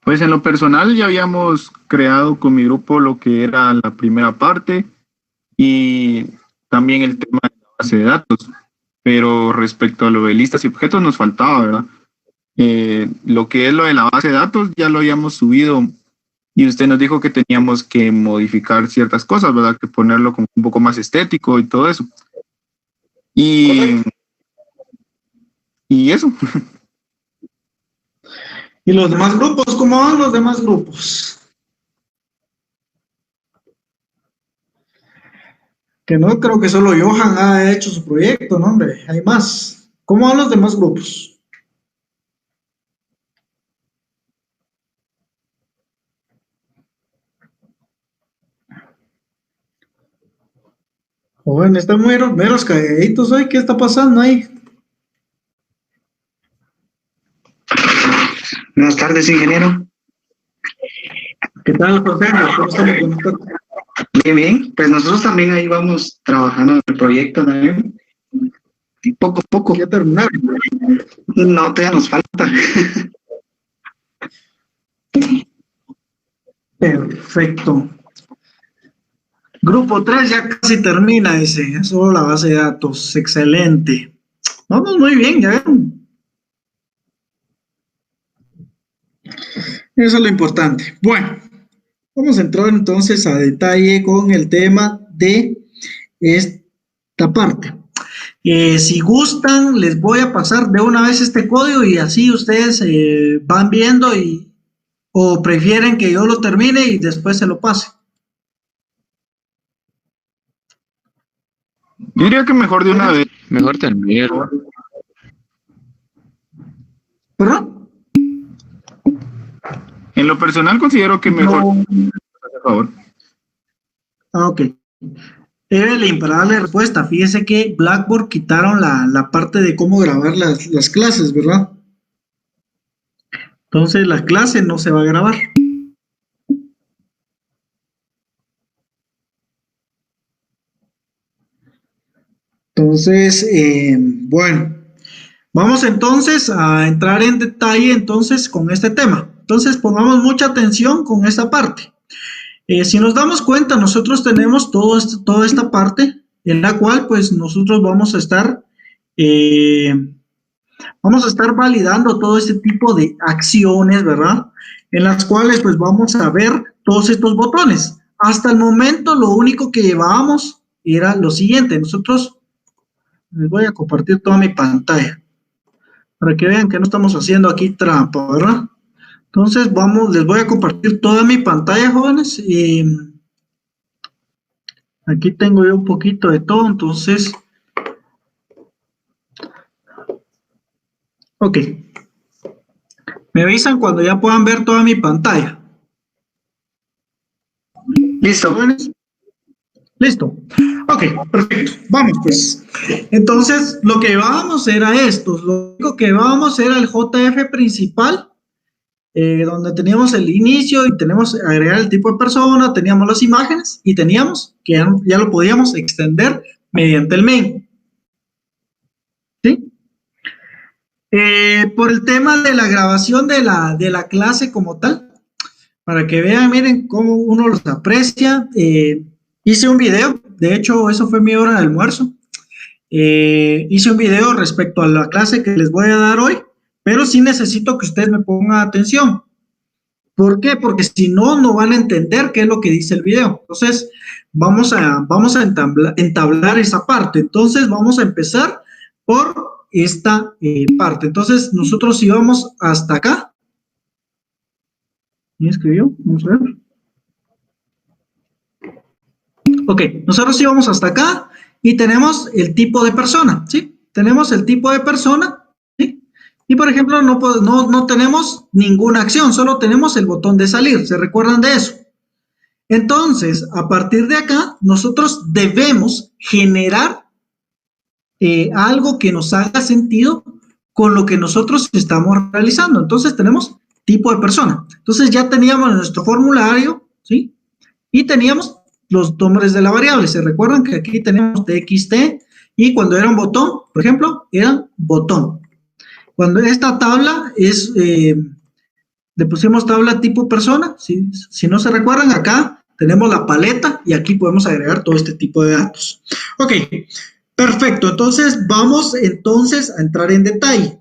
Pues en lo personal ya habíamos creado con mi grupo lo que era la primera parte y también el tema de la base de datos. Pero respecto a lo de listas y objetos nos faltaba, ¿verdad? Lo que es lo de la base de datos ya lo habíamos subido y usted nos dijo que teníamos que modificar ciertas cosas, ¿verdad? Que ponerlo como un poco más estético y todo eso. Y, y eso. ¿Y los demás grupos? ¿Cómo van los demás grupos? Que no creo que solo Johan ha hecho su proyecto, no, hombre, hay más. ¿Cómo van los demás grupos? Joven, están meros calladitos hoy, ¿qué está pasando ahí? Buenas tardes, ingeniero. ¿Qué tal, José? ¿Cómo estamos? Buenas tardes. Bien, bien. Pues nosotros también ahí vamos trabajando en el proyecto también. Y poco a poco. ¿Ya terminaron? No, todavía nos falta. Perfecto. Grupo 3 ya casi termina, dice. Es solo la base de datos. Excelente. Vamos muy bien, ya ven. Eso es lo importante. Bueno, vamos a entrar entonces a detalle con el tema de esta parte. Si gustan, les voy a pasar de una vez este código y así ustedes van viendo o prefieren que yo lo termine y después se lo pase. Yo diría que mejor de una vez. Mejor terminar. ¿Perdón? En lo personal considero que mejor. No. Por favor. Ok. Evelyn, para darle respuesta, fíjese que Blackboard quitaron la parte de cómo grabar las clases, ¿verdad? Entonces la clase no se va a grabar. Entonces, bueno, vamos entonces a entrar en detalle entonces con este tema. Entonces pongamos mucha atención con esta parte. Si nos damos cuenta, nosotros tenemos toda esta parte en la cual pues nosotros vamos a estar validando todo este tipo de acciones, ¿verdad? En las cuales pues vamos a ver todos estos botones. Hasta el momento lo único que llevábamos era lo siguiente. Nosotros, les voy a compartir toda mi pantalla para que vean que no estamos haciendo aquí trampa, ¿verdad? Entonces les voy a compartir toda mi pantalla, jóvenes, y aquí tengo yo un poquito de todo, entonces, ok, me avisan cuando ya puedan ver toda mi pantalla. Listo. ¿Jóvenes? Listo. Ok, perfecto. Vamos pues. Entonces, lo que llevábamos era esto, lo único que llevábamos era el JF principal, donde teníamos el inicio y tenemos agregar el tipo de persona, teníamos las imágenes y teníamos que ya lo podíamos extender mediante el main. ¿Sí? Por el tema de la grabación de la clase como tal, para que vean, miren cómo uno los aprecia. Hice un video, de hecho, eso fue mi hora de almuerzo. Hice un video respecto a la clase que les voy a dar hoy, pero sí necesito que ustedes me pongan atención. ¿Por qué? Porque si no, no van a entender qué es lo que dice el video. Entonces, vamos a entablar esa parte. Entonces, vamos a empezar por esta parte. Entonces, nosotros íbamos hasta acá. ¿Quién escribió? Vamos a ver. Ok, nosotros íbamos hasta acá y tenemos el tipo de persona, ¿sí? Tenemos el tipo de persona, ¿sí? Y por ejemplo, no tenemos ninguna acción, solo tenemos el botón de salir, ¿se recuerdan de eso? Entonces, a partir de acá, nosotros debemos generar algo que nos haga sentido con lo que nosotros estamos realizando. Entonces, tenemos tipo de persona. Entonces, ya teníamos nuestro formulario, ¿sí? Y teníamos los nombres de la variable. ¿Se recuerdan que aquí tenemos txt y cuando era un botón, por ejemplo, era botón? Cuando esta tabla es Le pusimos tabla tipo persona. Si no se recuerdan, acá tenemos la paleta y aquí podemos agregar todo este tipo de datos. Ok, perfecto. Entonces, vamos a entrar en detalle.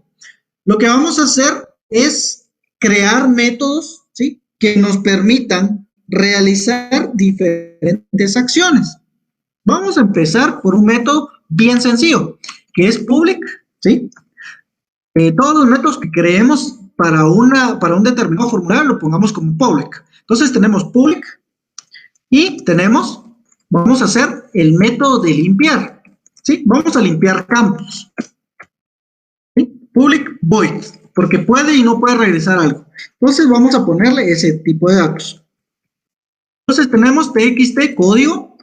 Lo que vamos a hacer es crear métodos, ¿sí?, que nos permitan realizar diferentes acciones. Vamos a empezar por un método bien sencillo, que es public, ¿sí? Todos los métodos que creemos para un determinado formulario lo pongamos como public. Entonces tenemos public y vamos a hacer el método de limpiar, ¿sí? Vamos a limpiar campos, ¿sí? Public void, porque puede y no puede regresar algo. Entonces vamos a ponerle ese tipo de datos. Entonces tenemos txt código,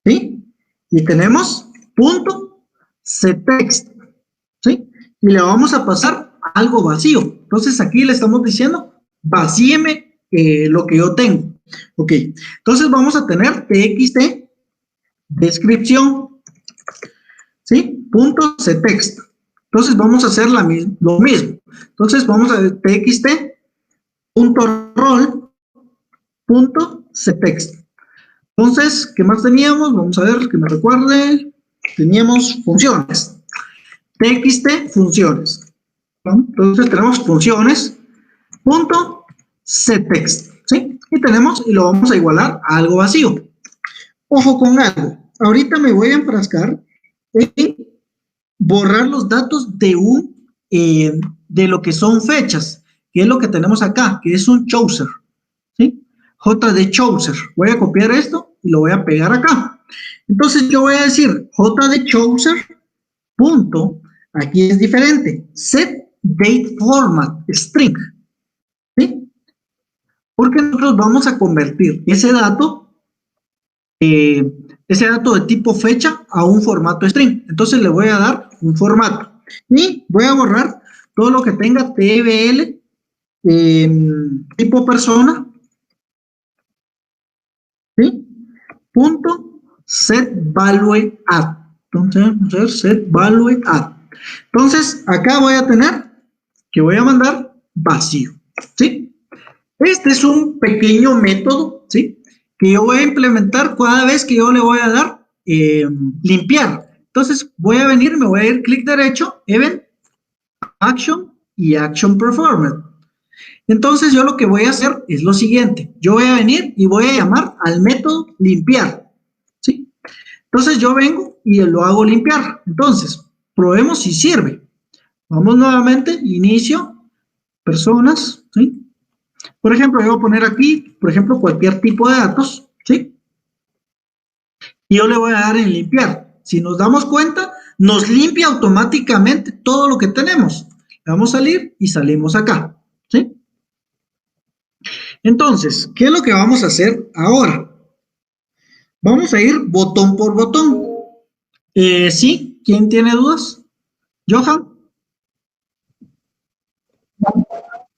¿sí? Y tenemos punto setText, ¿sí? Y le vamos a pasar algo vacío. Entonces aquí le estamos diciendo, vacíeme lo que yo tengo. Ok, entonces vamos a tener txt descripción, ¿sí? Punto setText. Entonces vamos a hacer lo mismo. Entonces vamos a txt punto rol punto setText. Entonces, ¿qué más teníamos? Vamos a ver, que me recuerde. Teníamos funciones. txt funciones. ¿No? Entonces tenemos funciones punto setText, ¿sí? Y lo vamos a igualar a algo vacío. Ojo con algo. Ahorita me voy a enfrascar en borrar los datos de lo que son fechas, que es lo que tenemos acá, que es un chooser, ¿sí? JD chooser. Voy a copiar esto y lo voy a pegar acá. Entonces yo voy a decir JD chooser punto, aquí es diferente, set date format string, ¿sí? Porque nosotros vamos a convertir ese dato de tipo fecha a un formato string. Entonces le voy a dar un formato y voy a borrar todo lo que tenga tbl tipo persona, ¿sí? Punto set value add. Entonces vamos a ver set value add. Entonces acá voy a tener que voy a mandar vacío, ¿sí? Este es un pequeño método, ¿sí?, que yo voy a implementar cada vez que yo le voy a dar limpiar. Entonces voy a venir, me voy a ir clic derecho, event, action y action performed. Entonces yo lo que voy a hacer es lo siguiente. Yo voy a venir y voy a llamar al método limpiar, ¿sí? Entonces yo vengo y lo hago limpiar. Entonces, probemos si sirve. Vamos nuevamente, inicio, personas, ¿sí? Por ejemplo, yo voy a poner aquí, por ejemplo, cualquier tipo de datos, ¿sí? Y yo le voy a dar en limpiar. Si nos damos cuenta, nos limpia automáticamente todo lo que tenemos. Le vamos a salir y salimos acá, ¿sí? Entonces, ¿qué es lo que vamos a hacer ahora? Vamos a ir botón por botón. ¿Sí? ¿Quién tiene dudas? ¿Johan?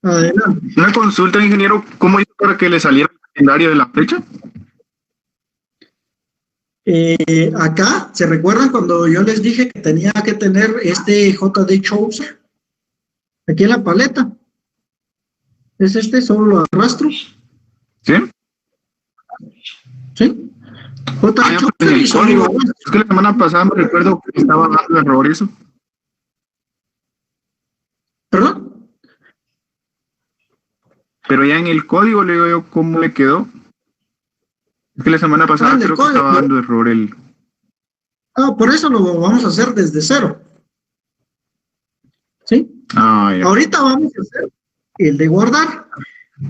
Adelante. Una consulta, ingeniero, ¿cómo hizo para que le saliera el calendario de la fecha? Acá, ¿se recuerdan cuando yo les dije que tenía que tener este JD Chooser? Aquí en la paleta. Es este, solo lo arrastro. ¿Sí? ¿Sí? Pues en el código. Es que la semana pasada me recuerdo que estaba dando error eso. ¿Perdón? Pero ya en el código le digo yo cómo le quedó. Es que la semana pasada creo que estaba dando error el... por eso lo vamos a hacer desde cero. ¿Sí? Ya. Ahorita vamos a hacer el de guardar.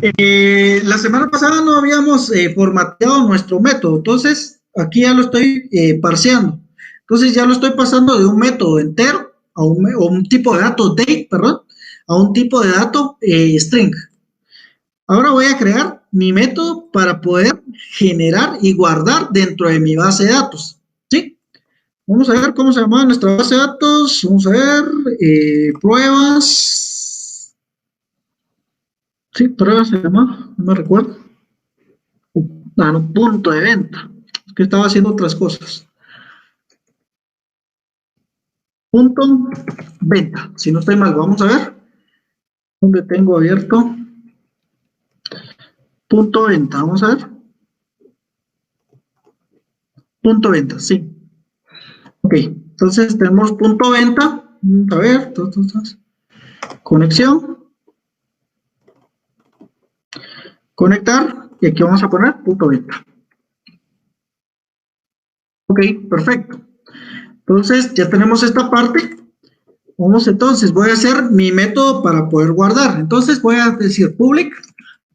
La semana pasada no habíamos formateado nuestro método, entonces aquí ya lo estoy parseando. Entonces ya lo estoy pasando de un método entero a un tipo de dato date, perdón, a un tipo de dato string. Ahora voy a crear mi método para poder generar y guardar dentro de mi base de datos, ¿sí? Vamos a ver cómo se llama nuestra base de datos. Vamos a ver, pruebas. Sí, pruebas se llama, no me recuerdo. No, punto de venta. Es que estaba haciendo otras cosas. Punto venta. Si no estoy mal, vamos a ver. ¿Dónde tengo abierto? punto venta, vamos a ver. Punto venta, sí. Ok, entonces tenemos punto venta. A ver, conexión. Conectar. Y aquí vamos a poner punto venta. Ok, perfecto. Entonces ya tenemos esta parte. Vamos entonces, voy a hacer mi método para poder guardar. Entonces voy a decir public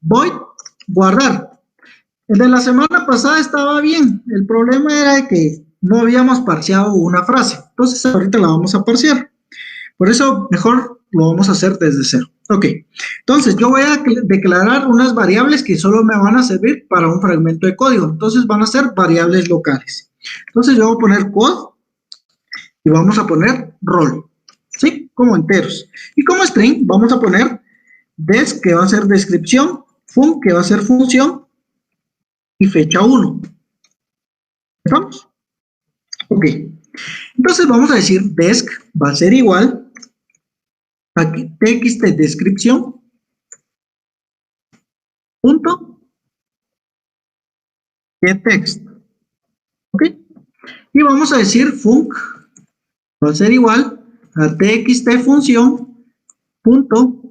void guardar. El de la semana pasada estaba bien. El problema era que no habíamos parseado una frase. Entonces ahorita la vamos a parsear. Por eso mejor lo vamos a hacer desde cero. Ok. Entonces yo voy a declarar unas variables que solo me van a servir para un fragmento de código. Entonces van a ser variables locales. Entonces yo voy a poner code y vamos a poner role. ¿Sí? Como enteros. Y como string vamos a poner des, que va a ser descripción, fun, que va a ser función, y fecha 1. ¿Estamos? Ok. Entonces vamos a decir desc va a ser igual a txt descripción punto getText. Ok. Y vamos a decir func va a ser igual a txt función punto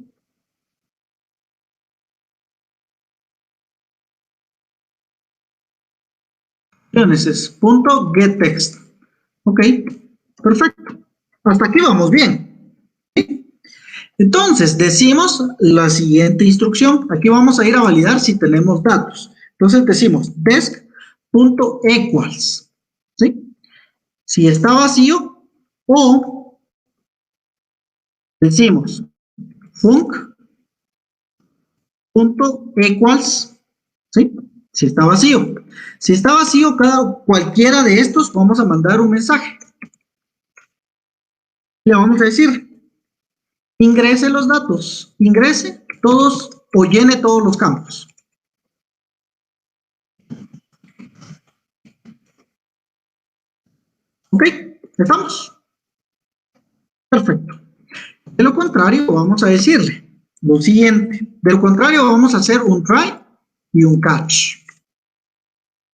getText. Ok, perfecto. Hasta aquí vamos bien. ¿Sí? Entonces, decimos la siguiente instrucción. Aquí vamos a ir a validar si tenemos datos. Entonces decimos desk.equals. ¿Sí? Si está vacío, o decimos func.equals. ¿Sí? Si está vacío. Si está vacío, cualquiera de estos, vamos a mandar un mensaje. Le vamos a decir, ingrese los datos, ingrese todos o llene todos los campos. ¿Ok? ¿Estamos? Perfecto. De lo contrario, vamos a decirle lo siguiente. De lo contrario, vamos a hacer un try y un catch.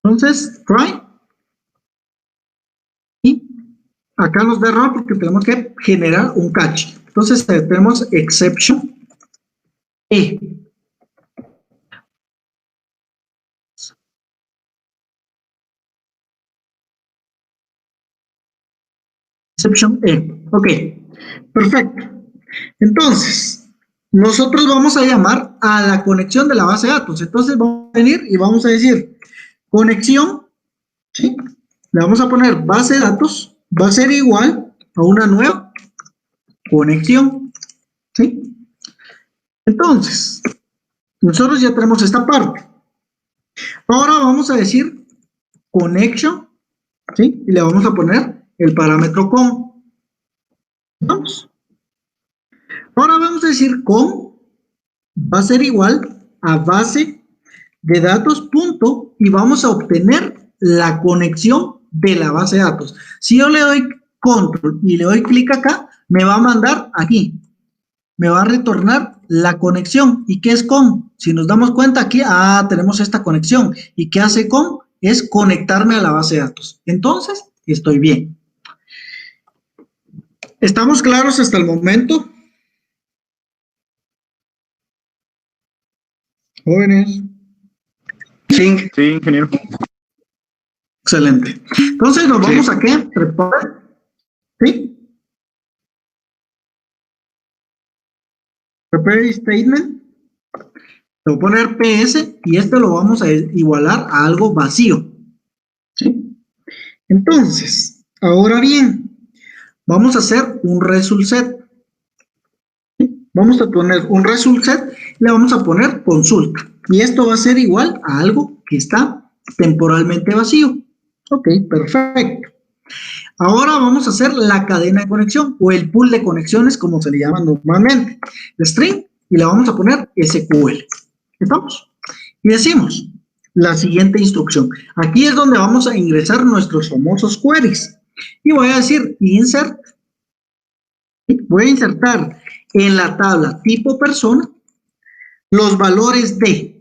Entonces, try. Y acá nos da error porque tenemos que generar un catch. Entonces, tenemos exception E. Exception E. Ok, perfecto. Entonces, nosotros vamos a llamar a la conexión de la base de datos. Entonces, vamos a venir y vamos a decir conexión, ¿sí? Le vamos a poner base de datos, va a ser igual a una nueva conexión, ¿sí? Entonces, nosotros ya tenemos esta parte. Ahora vamos a decir connection, ¿sí? Y le vamos a poner el parámetro con. Vamos. Ahora vamos a decir con va a ser igual a base de datos punto y vamos a obtener la conexión de la base de datos. Si yo le doy control y le doy clic acá, me va a mandar aquí. Me va a retornar la conexión. ¿Y qué es con? Si nos damos cuenta aquí, tenemos esta conexión. ¿Y qué hace con? Es conectarme a la base de datos. Entonces, estoy bien. ¿Estamos claros hasta el momento? Jóvenes. Sí. Sí, ingeniero. Excelente. Entonces, nos vamos a qué? Report. ¿Sí? Prepare statement. Le voy a poner PS y este lo vamos a igualar a algo vacío. ¿Sí? Entonces, ahora bien, vamos a hacer un result set. ¿Sí? Vamos a poner un result set y le vamos a poner consulta. Y esto va a ser igual a algo que está temporalmente vacío. Ok, perfecto. Ahora vamos a hacer la cadena de conexión o el pool de conexiones, como se le llama normalmente. String y le vamos a poner SQL. ¿Estamos? Y decimos la siguiente instrucción. Aquí es donde vamos a ingresar nuestros famosos queries. Y voy a decir insert. Voy a insertar en la tabla tipo persona los valores de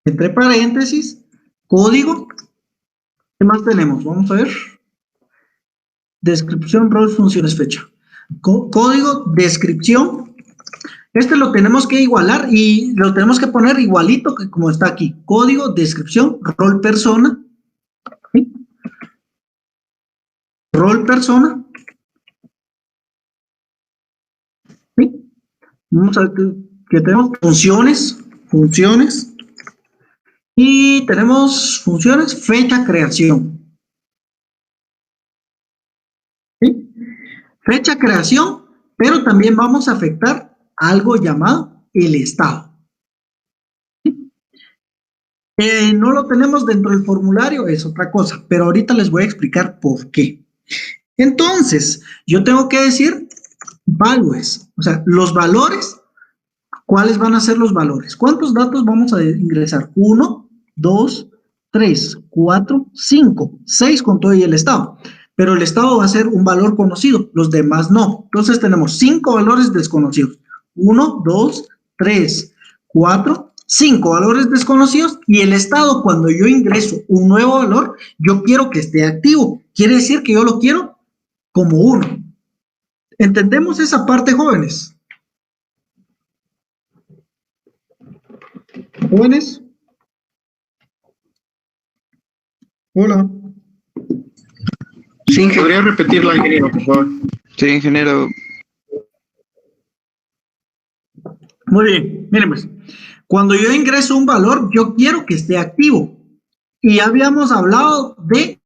entre paréntesis, código. ¿Qué más tenemos? Vamos a ver. Descripción, rol, funciones, fecha. Código, descripción. Este lo tenemos que igualar y lo tenemos que poner igualito que como está aquí. Código, descripción, rol, persona. ¿Sí? Rol, persona. ¿Sí? Vamos a ver que tenemos funciones. Y tenemos funciones, fecha, creación. ¿Sí? Fecha, creación, pero también vamos a afectar algo llamado el estado. ¿Sí? No lo tenemos dentro del formulario, es otra cosa, pero ahorita les voy a explicar por qué. Entonces, yo tengo que decir values, o sea, los valores. ¿Cuáles van a ser los valores? ¿Cuántos datos vamos a ingresar? 1, 2, 3, 4, 5, 6 con todo y el estado. Pero el estado va a ser un valor conocido, los demás no. Entonces tenemos 5 valores desconocidos. 1, 2, 3, 4, 5 valores desconocidos y el estado, cuando yo ingreso un nuevo valor, yo quiero que esté activo. Quiere decir que yo lo quiero como 1. ¿Entendemos esa parte, jóvenes? ¿Jóvenes? Hola. Sí, ¿podría repetirla, ingeniero, por favor? Sí, ingeniero. Muy bien, miren pues. Cuando yo ingreso un valor, yo quiero que esté activo. Y ya habíamos hablado de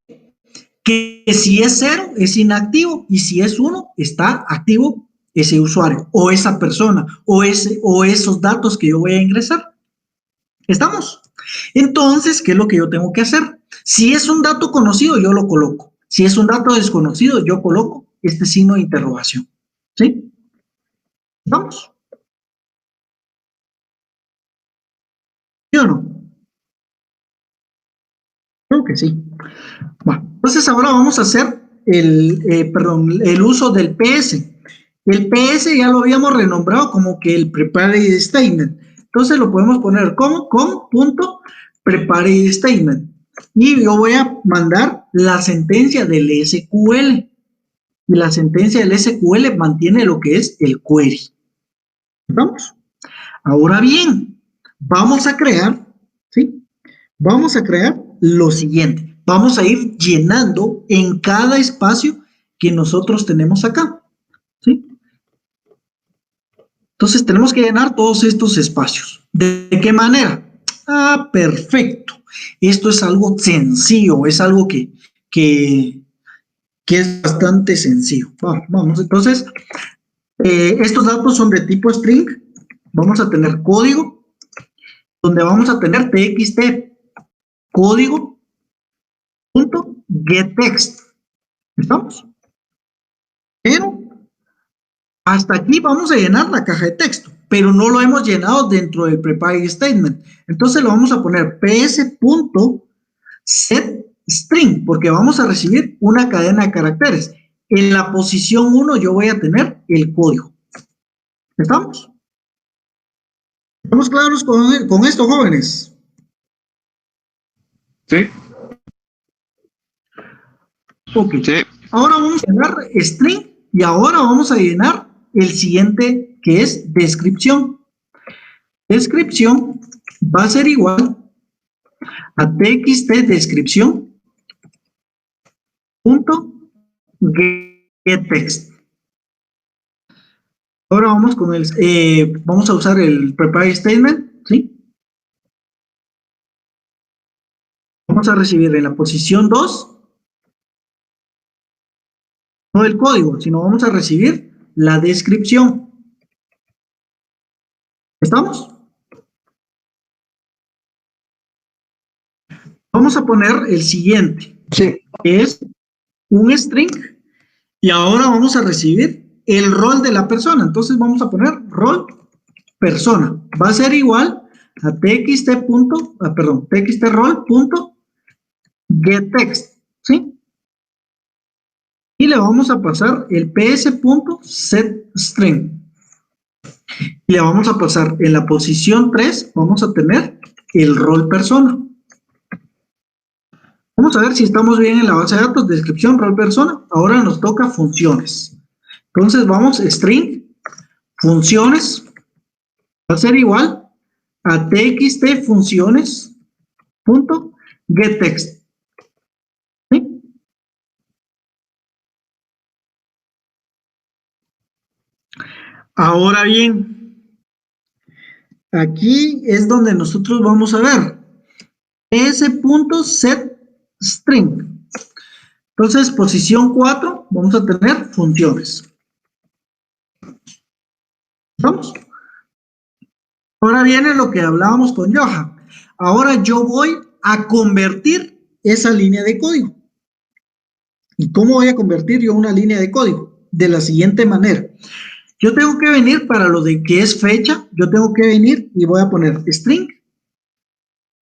que si es 0 es inactivo y si es 1 está activo ese usuario o esa persona o esos datos que yo voy a ingresar. ¿Estamos? Entonces, ¿qué es lo que yo tengo que hacer? Si es un dato conocido, yo lo coloco. Si es un dato desconocido, yo coloco este signo de interrogación. ¿Sí? ¿Estamos? ¿Sí o no? Creo que sí. Bueno, entonces ahora vamos a hacer el uso del PS. El PS ya lo habíamos renombrado como que el Prepared Statement. Entonces lo podemos poner como punto Prepared Statement. Y yo voy a mandar la sentencia del SQL. Y la sentencia del SQL mantiene lo que es el query. ¿Vamos? Ahora bien, vamos a crear, ¿sí? Vamos a crear lo siguiente. Vamos a ir llenando en cada espacio que nosotros tenemos acá, ¿sí? Entonces tenemos que llenar todos estos espacios. ¿De qué manera? Ah, perfecto. Esto es algo sencillo, es algo que es bastante sencillo. Vamos, entonces, estos datos son de tipo string. Vamos a tener código, donde vamos a tener txt, código, punto, getText. ¿Estamos? Pero hasta aquí vamos a llenar la caja de texto, pero no lo hemos llenado dentro del Prepared Statement. Entonces lo vamos a poner ps.setString, porque vamos a recibir una cadena de caracteres. En la posición 1 yo voy a tener el código. ¿Estamos? ¿Estamos claros con esto, jóvenes? Sí. Ok. Sí. Ahora vamos a llenar string y ahora vamos a llenar el siguiente que es descripción. Descripción va a ser igual a txt descripción punto getText. Ahora vamos con vamos a usar el Prepared Statement, ¿sí? Vamos a recibir en la posición 2 no el código, sino vamos a recibir la descripción. ¿Estamos? Vamos a poner el siguiente, Sí. que es un string, y ahora vamos a recibir el rol de la persona. Entonces vamos a poner rol persona. Va a ser igual a txt.getText, ¿sí? Y le vamos a pasar el ps.setString. Y le vamos a pasar en la posición 3, vamos a tener el rol persona. Vamos a ver si estamos bien en la base de datos, descripción, rol persona. Ahora nos toca funciones. Entonces vamos, string, funciones, va a ser igual a txt funciones punto getText. ¿Sí? Ahora bien, aquí es donde nosotros vamos a ver s.setString. Entonces, posición 4, vamos a tener funciones. ¿Vamos? Ahora viene lo que hablábamos con Johan. Ahora yo voy a convertir esa línea de código. ¿Y cómo voy a convertir yo una línea de código? De la siguiente manera. Yo tengo que venir para lo de que es fecha, yo tengo que venir y voy a poner string,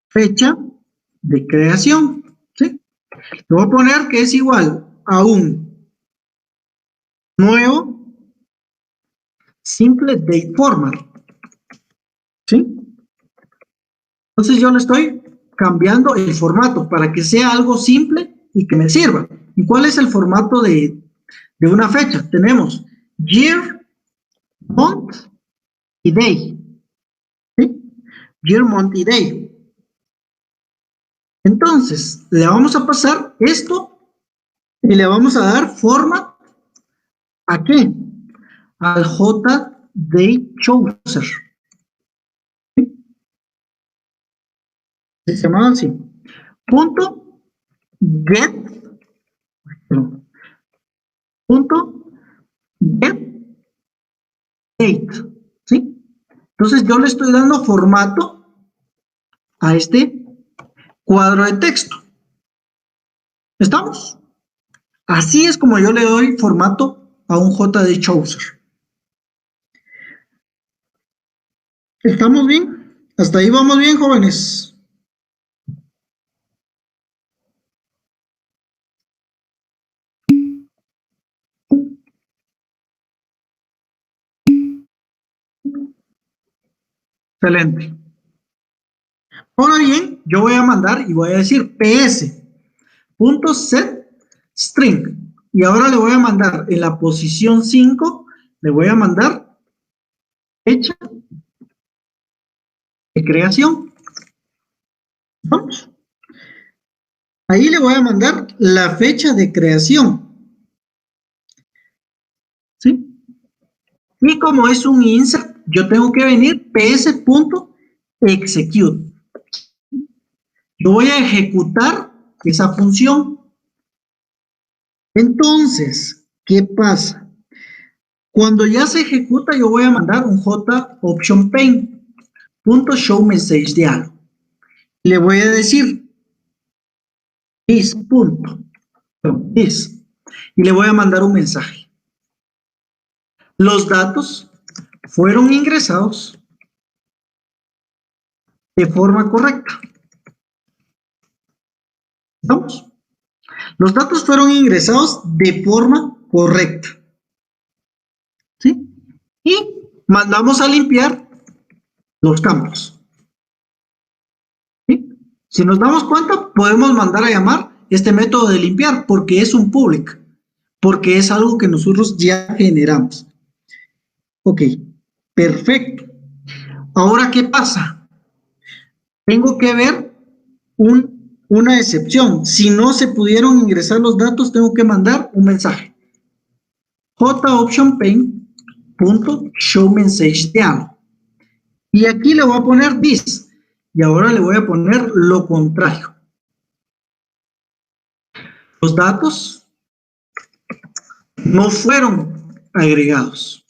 fecha de creación, ¿sí? Le voy a poner que es igual a un nuevo simple date format, ¿sí? Entonces yo le estoy cambiando el formato para que sea algo simple y que me sirva. ¿Y cuál es el formato de una fecha? Tenemos year, month y day, ¿sí? Year, month y day. Entonces, le vamos a pasar esto y le vamos a dar format ¿a qué? Al JDateChooser. ¿Sí? Se llamaba así. Punto get. Punto get date. ¿Sí? Entonces yo le estoy dando formato a este cuadro de texto. ¿Estamos? Así es como yo le doy formato a un JDateChooser. ¿Estamos bien? Hasta ahí vamos bien, jóvenes. Excelente. Ahora bien, yo voy a mandar y voy a decir ps.setString. Y ahora le voy a mandar en la posición 5, le voy a mandar fecha de creación. ¿Vamos? Ahí le voy a mandar la fecha de creación. ¿Sí? Y como es un insert, yo tengo que venir ps.execute. Yo voy a ejecutar esa función. Entonces, ¿qué pasa? Cuando ya se ejecuta, yo voy a mandar un jOptionPaint.showMessageDialog. Le voy a decir this, punto, this, y le voy a mandar un mensaje. Los datos fueron ingresados de forma correcta. ¿Estamos? Los datos fueron ingresados de forma correcta. ¿Sí? Y mandamos a limpiar los campos. ¿Sí? Si nos damos cuenta, podemos mandar a llamar este método de limpiar porque es un public, porque es algo que nosotros ya generamos. Ok, perfecto. Ahora, ¿qué pasa? Tengo que ver una excepción. Si no se pudieron ingresar los datos, tengo que mandar un mensaje. jOptionPaint.showMessageDialog. Y aquí le voy a poner this. Y ahora le voy a poner lo contrario. Los datos no fueron agregados.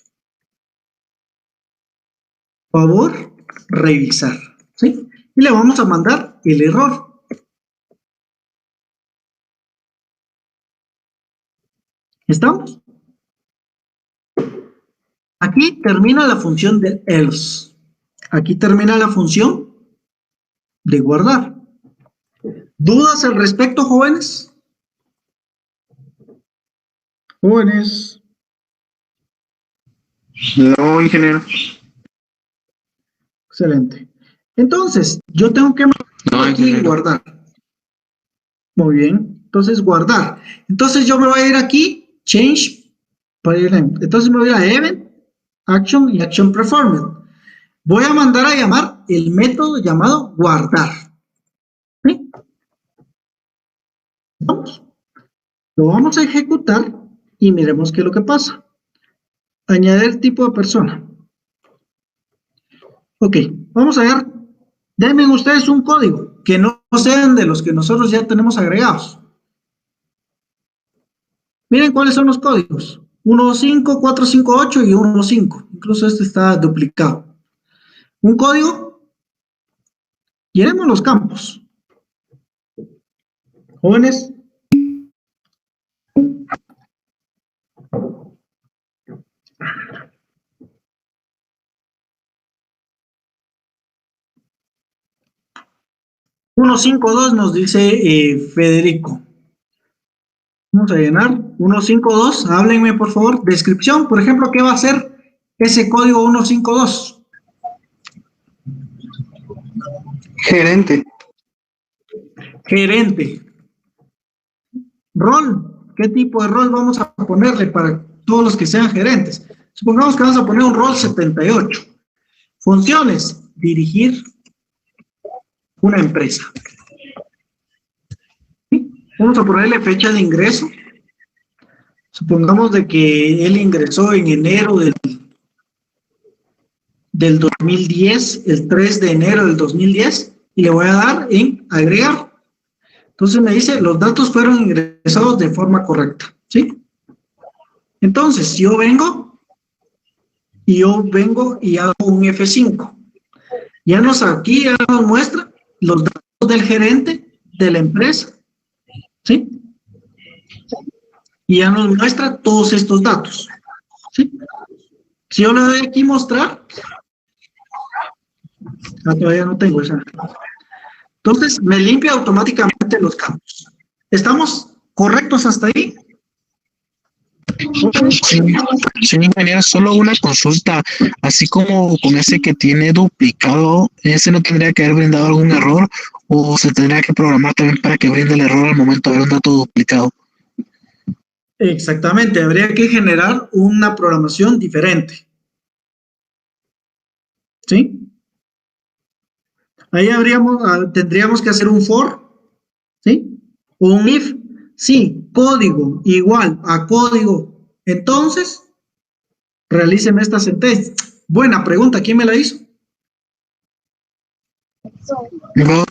Por favor, revisar. ¿Sí? Y le vamos a mandar el error. ¿Estamos? Aquí termina la función de else. Aquí termina la función de guardar. ¿Dudas al respecto, jóvenes? Jóvenes. No, ingeniero. Excelente. Entonces, yo tengo que No, aquí ingeniero. guardar. Muy bien. Entonces, guardar. Entonces, yo me voy a ir aquí, change, para ir entonces me voy a event, action y action performance. Voy a mandar a llamar el método llamado guardar. ¿Sí? Vamos. Lo vamos a ejecutar y miremos qué es lo que pasa. Añadir tipo de persona. Ok, vamos a ver. Denme ustedes un código que no sean de los que nosotros ya tenemos agregados. Miren cuáles son los códigos. 15458 y 15. Incluso este está duplicado. Un código. Llenemos los campos. Jóvenes. Uno cinco dos nos dice Federico. Vamos a llenar 152. Háblenme, por favor. Descripción, por ejemplo, ¿qué va a hacer ese código 152? Gerente. Gerente. Rol. ¿Qué tipo de rol vamos a ponerle para todos los que sean gerentes? Supongamos que vamos a poner un rol 78. Funciones. Dirigir una empresa. ¿Sí? Vamos a ponerle fecha de ingreso. Supongamos de que él ingresó en enero del 2010, el 3 de enero del 2010, y le voy a dar en agregar. Entonces me dice, los datos fueron ingresados de forma correcta, ¿sí? Entonces, si yo vengo y hago un F5. Aquí ya nos muestra los datos del gerente de la empresa, ¿sí? Y ya nos muestra todos estos datos, ¿sí? Si yo le doy aquí mostrar, todavía no tengo esa. Entonces, me limpia automáticamente los campos. ¿Estamos correctos hasta ahí? Sí, sí, ingeniero, solo una consulta, así como con ese que tiene duplicado, ese no tendría que haber brindado algún error o se tendría que programar también para que brinde el error al momento de ver un dato duplicado. Exactamente, habría que generar una programación diferente. ¿Sí? Ahí tendríamos que hacer un for, ¿sí? O un if, sí, código igual a código. Entonces, realíceme esta sentencia. Buena pregunta, ¿quién me la hizo? Yo,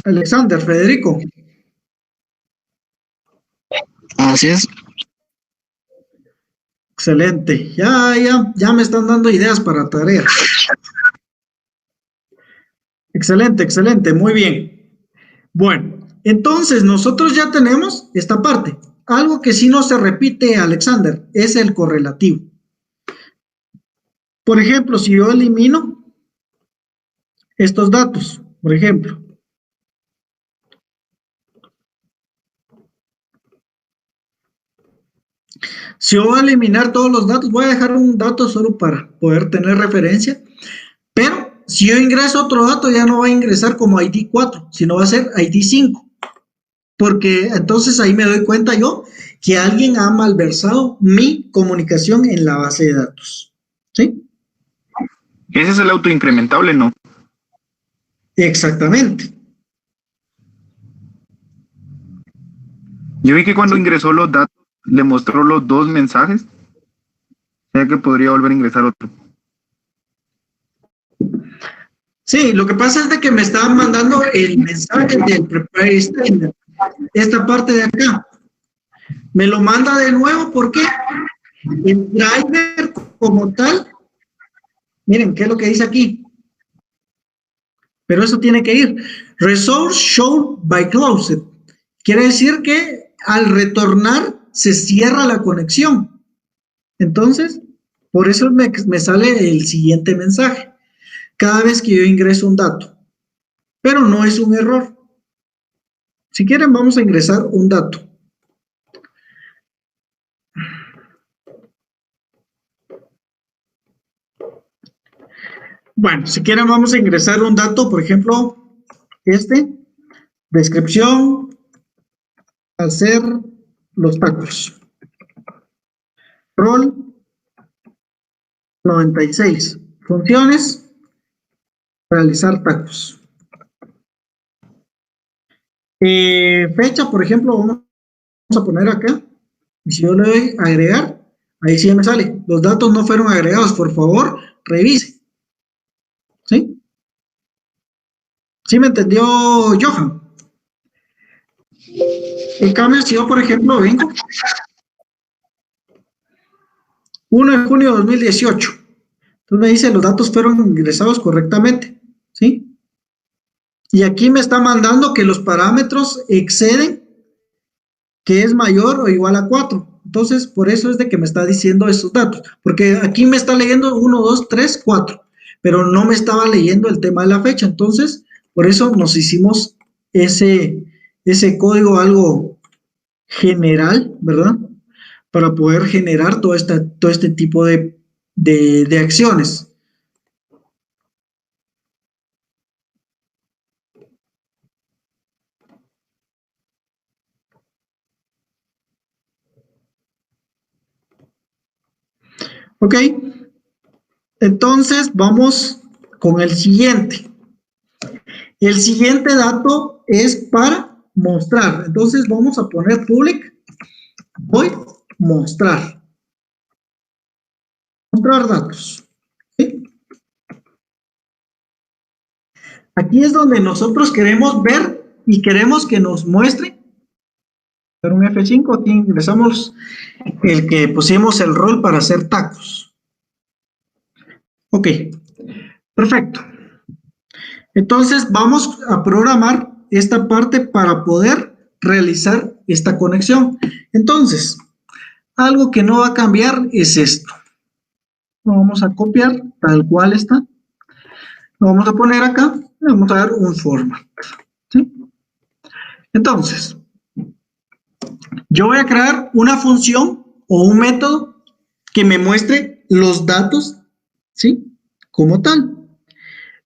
Alexander, Federico. así es. Excelente. Ya me están dando ideas para tareas. Excelente, excelente, muy bien. Bueno, entonces nosotros ya tenemos esta parte. Algo que sí no se repite, Alexander, es el correlativo. Por ejemplo, si yo elimino estos datos, por ejemplo, si yo voy a eliminar todos los datos, voy a dejar un dato solo para poder tener referencia, pero si yo ingreso otro dato, ya no va a ingresar como ID 4, sino va a ser ID 5, porque entonces ahí me doy cuenta yo que alguien ha malversado mi comunicación en la base de datos. ¿Sí? Ese es el autoincrementable, ¿no? Exactamente. Yo vi que cuando ingresó los datos, le mostró los dos mensajes, o sea que podría volver a ingresar otro. Sí, lo que pasa es de que me estaban mandando el mensaje del prepare statement, esta parte de acá. Me lo manda de nuevo porque el driver como tal, miren, ¿qué es lo que dice aquí? Pero eso tiene que ir. Resource shown by closed. Quiere decir que al retornar se cierra la conexión. Entonces, por eso me sale el siguiente mensaje cada vez que yo ingreso un dato. Pero no es un error. Si quieren, vamos a ingresar un dato. Bueno, si quieren vamos a ingresar un dato, por ejemplo, descripción, hacer los tacos. Rol 96. Funciones, realizar tacos. Fecha, por ejemplo, vamos a poner acá. Y si yo le doy a agregar, ahí sí me sale. Los datos no fueron agregados, por favor, revise. ¿Sí? ¿Sí me entendió, Johan? En cambio, si yo, por ejemplo, vengo 1 de junio de 2018, entonces me dice los datos fueron ingresados correctamente, ¿sí? Y aquí me está mandando que los parámetros exceden, que es mayor o igual a 4. Entonces, por eso es de que me está diciendo esos datos, porque aquí me está leyendo 1, 2, 3, 4, pero no me estaba leyendo el tema de la fecha. Entonces, por eso nos hicimos ese código algo general, ¿verdad? Para poder generar todo este tipo de acciones. Ok, entonces vamos con el siguiente. El siguiente dato es para mostrar. Entonces vamos a poner public void mostrar. Mostrar datos. ¿Sí? Aquí es donde nosotros queremos ver y queremos que nos muestre. Pero un F5, aquí ingresamos el que pusimos el rol para hacer tacos. Ok, perfecto. Entonces vamos a programar esta parte para poder realizar esta conexión. Entonces, algo que no va a cambiar es esto. Lo vamos a copiar tal cual está. Lo vamos a poner acá. Le vamos a dar un format. ¿Sí? Entonces, yo voy a crear una función o un método que me muestre los datos, ¿sí? Como tal.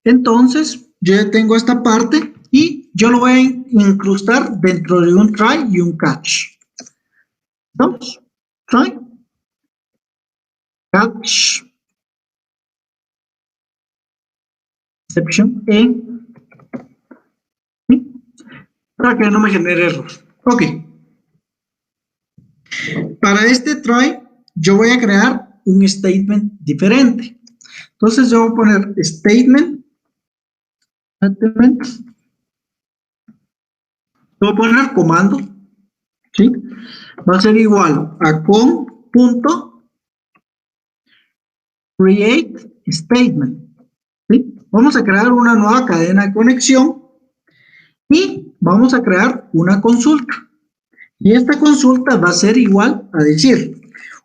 Entonces, yo ya tengo esta parte y yo lo voy a incrustar dentro de un try y un catch. Vamos, try, catch, exception en, ¿sí? Para que no me genere error. Ok. Para este try, yo voy a crear un statement diferente. Entonces, yo voy a poner statement. Voy a poner comando, ¿sí? Va a ser igual a con.create statement, ¿sí? Vamos a crear una nueva cadena de conexión y vamos a crear una consulta. Y esta consulta va a ser igual a decir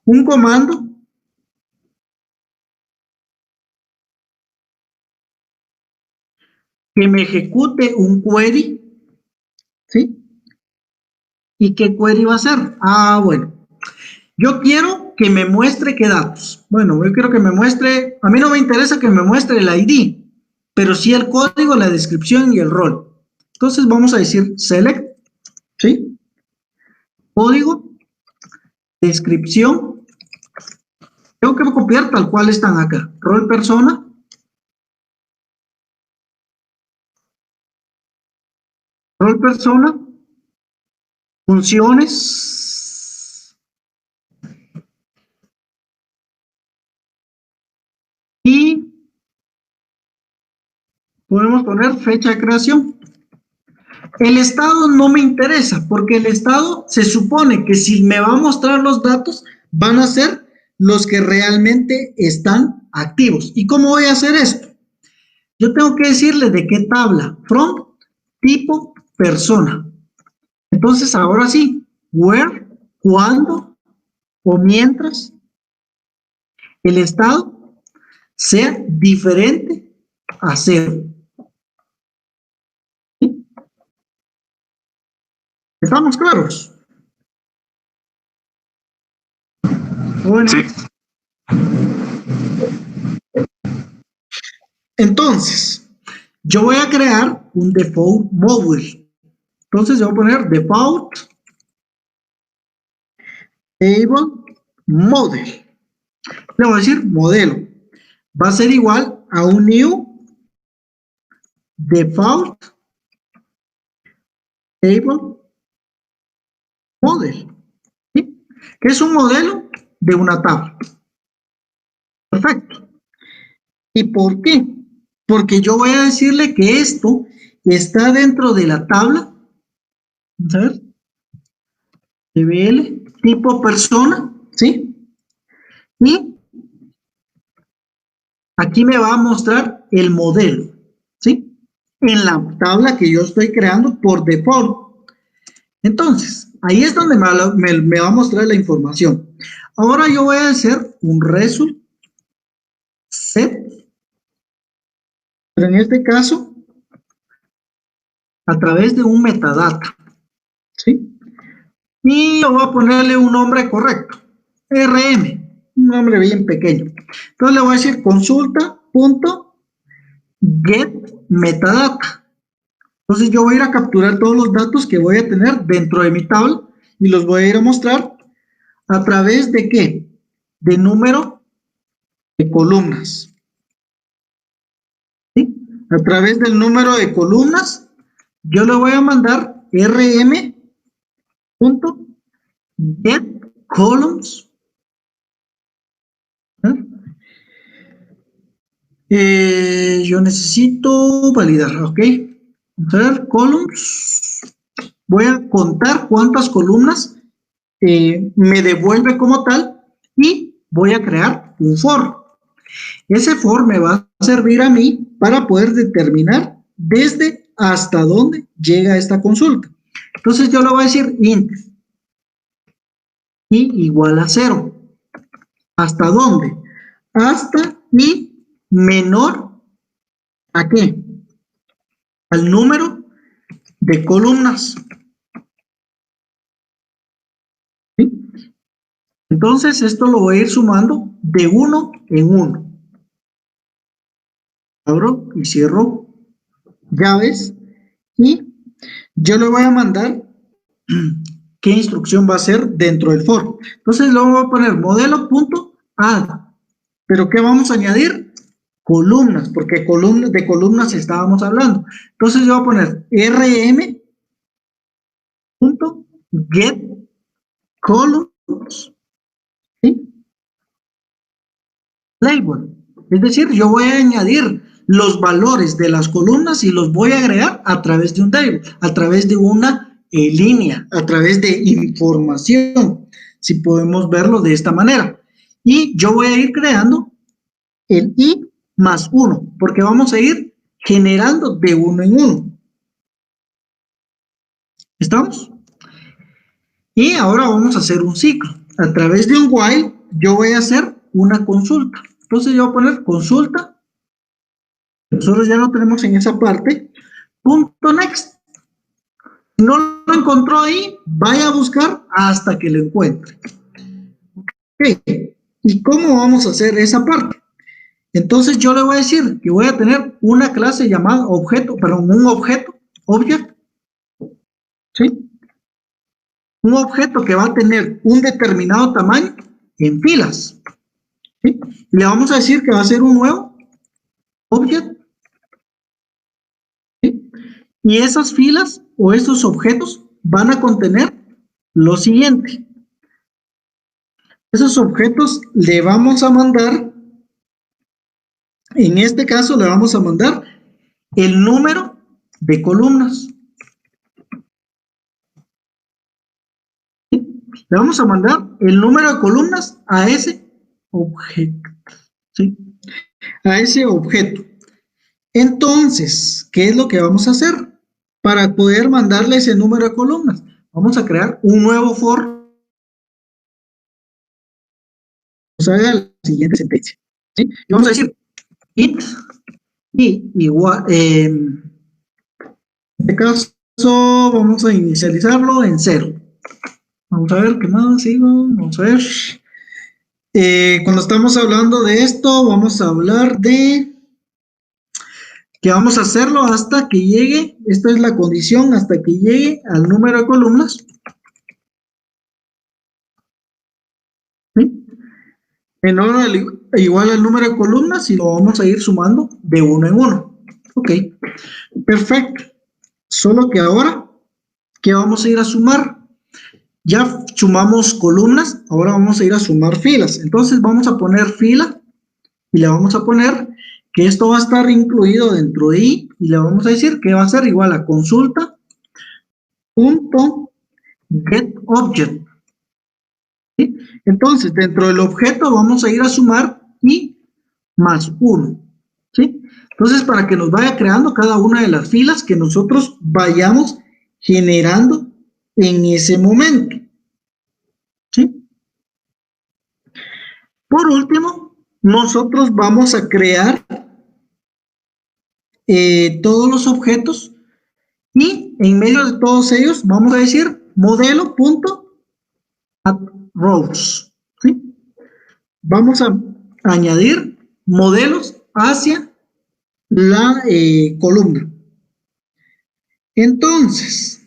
un comando que me ejecute un query, ¿sí? ¿Y qué query va a ser? Ah, bueno. Yo quiero que me muestre qué datos. Bueno, yo quiero que me muestre, a mí no me interesa que me muestre el ID, pero sí el código, la descripción y el rol. Entonces vamos a decir select, ¿sí? Código, descripción. Tengo que copiar tal cual están acá. Rol persona. Rol persona. Funciones. Y podemos poner fecha de creación. El estado no me interesa porque el estado se supone que si me va a mostrar los datos van a ser los que realmente están activos. ¿Y cómo voy a hacer esto? Yo tengo que decirle de qué tabla, from, tipo, persona. Entonces ahora sí, where, cuando o mientras el estado sea diferente a 0. ¿Estamos claros? Bueno. Sí. Entonces, yo voy a crear un default model. Entonces, yo voy a poner default table model. Le voy a decir modelo. Va a ser igual a un new default table model. ¿Sí? Que es un modelo de una tabla. Perfecto. ¿Y por qué? Porque yo voy a decirle que esto está dentro de la tabla. Vamos a ver. TBL, tipo persona, ¿sí? Y aquí me va a mostrar el modelo, ¿sí? En la tabla que yo estoy creando por default. Entonces, ahí es donde me va a mostrar la información. Ahora yo voy a hacer un result set, pero en este caso, a través de un metadata, ¿sí? Y yo voy a ponerle un nombre correcto, RM, un nombre bien pequeño. Entonces le voy a decir consulta.getMetadata. Entonces yo voy a ir a capturar todos los datos que voy a tener dentro de mi tabla y los voy a ir a mostrar a través de ¿qué? De número de columnas. ¿Sí? A través del número de columnas, yo le voy a mandar rm.getColumns. Yo necesito validar, ok. Vamos a ver, columns. Voy a contar cuántas columnas me devuelve como tal y voy a crear un for. Ese for me va a servir a mí para poder determinar desde hasta dónde llega esta consulta. Entonces yo le voy a decir int y igual a 0. ¿Hasta dónde? Hasta y menor ¿a qué? Al número de columnas. ¿Sí? Entonces esto lo voy a ir sumando de 1 en 1. Abro y cierro llaves y yo le voy a mandar qué instrucción va a ser dentro del for. Entonces le voy a poner modelo.add. ¿Pero qué vamos a añadir? Columnas, porque de columnas estábamos hablando. Entonces yo voy a poner rm.getColumns, ¿sí? Label. Es decir, yo voy a añadir los valores de las columnas y los voy a agregar a través de un table, a través de una línea, a través de información, si podemos verlo de esta manera. Y yo voy a ir creando el i más 1, porque vamos a ir generando de 1 en 1. ¿Estamos? Y ahora vamos a hacer un ciclo. A través de un while, yo voy a hacer una consulta. Entonces yo voy a poner consulta. Nosotros ya lo tenemos en esa parte. Punto next. Si no lo encontró ahí, vaya a buscar hasta que lo encuentre. Ok. ¿Y cómo vamos a hacer esa parte? Entonces yo le voy a decir que voy a tener una clase llamada objeto, perdón, un objeto, object, ¿sí? Un objeto que va a tener un determinado tamaño en filas, ¿sí? Le vamos a decir que va a ser un nuevo object, ¿sí? Y esas filas o esos objetos van a contener lo siguiente. Esos objetos le vamos a mandar, en este caso le vamos a mandar el número de columnas. ¿Sí? Le vamos a mandar el número de columnas a ese objeto. ¿Sí? A ese objeto. Entonces, ¿qué es lo que vamos a hacer? Para poder mandarle ese número de columnas, vamos a crear un nuevo for. Nos haga la siguiente sentencia. ¿Sí? Y vamos a decir int y igual, en este caso vamos a inicializarlo en 0. Vamos a ver qué más sigo. Vamos a ver. Cuando estamos hablando de esto, vamos a hablar de que vamos a hacerlo hasta que llegue, esta es la condición, hasta que llegue al número de columnas. ¿Sí? En orden igual al número de columnas y lo vamos a ir sumando de uno en uno. Ok, perfecto. Solo que ahora, ¿qué vamos a ir a sumar? Ya sumamos columnas, ahora vamos a ir a sumar filas. Entonces vamos a poner fila y le vamos a poner que esto va a estar incluido dentro de i y le vamos a decir que va a ser igual a consulta.getObject. ¿Sí? Entonces, dentro del objeto vamos a ir a sumar i más 1. ¿Sí? Entonces, para que nos vaya creando cada una de las filas que nosotros vayamos generando en ese momento. ¿Sí? Por último, nosotros vamos a crear todos los objetos y en medio de todos ellos vamos a decir modelo.addRows. ¿Sí? Vamos a añadir modelos hacia la columna. Entonces,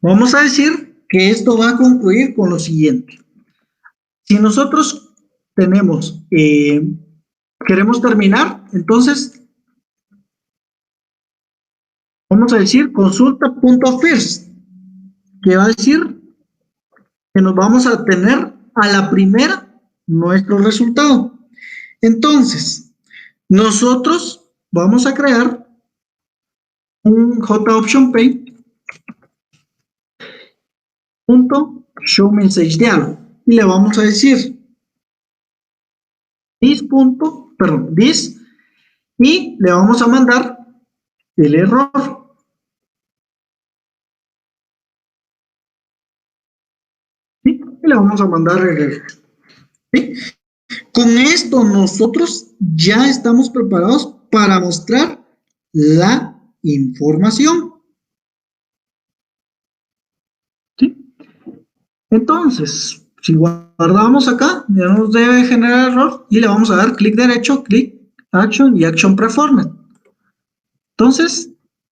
vamos a decir que esto va a concluir con lo siguiente. Si nosotros tenemos, queremos terminar, entonces vamos a decir consulta.first, que va a decir que nos vamos a tener a la primera nuestro resultado. Entonces, nosotros vamos a crear un JOptionPay.showMessageDialog y le vamos a decir this y le vamos a mandar el error. ¿Sí? Y le vamos a mandar el error. ¿Sí? Con esto nosotros ya estamos preparados para mostrar la información. ¿Sí? Entonces, si guardamos acá, ya nos debe generar error y le vamos a dar clic derecho, clic, action y action preformat. Entonces,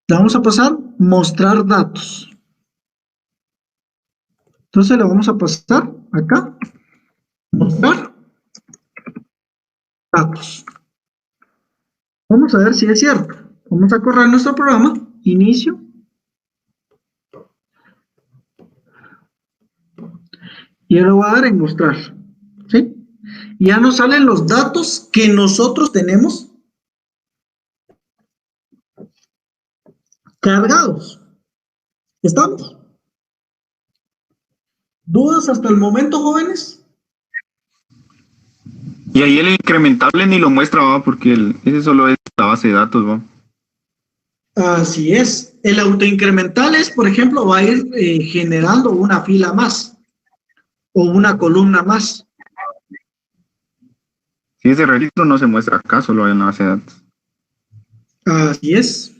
le vamos a pasar mostrar datos. Entonces le vamos a pasar acá, mostrar datos. Vamos a ver si es cierto. Vamos a correr nuestro programa, inicio. Y ahora voy a dar en mostrar. ¿Sí? Y ya nos salen los datos que nosotros tenemos cargados. ¿Estamos? ¿Dudas hasta el momento, jóvenes? Y ahí el incrementable ni lo muestra, ¿va? Porque ese solo es la base de datos, ¿va? Así es. El autoincremental es, por ejemplo, va a ir generando una fila más o una columna más. Si ese registro no se muestra acá, solo en la base de datos. Así es.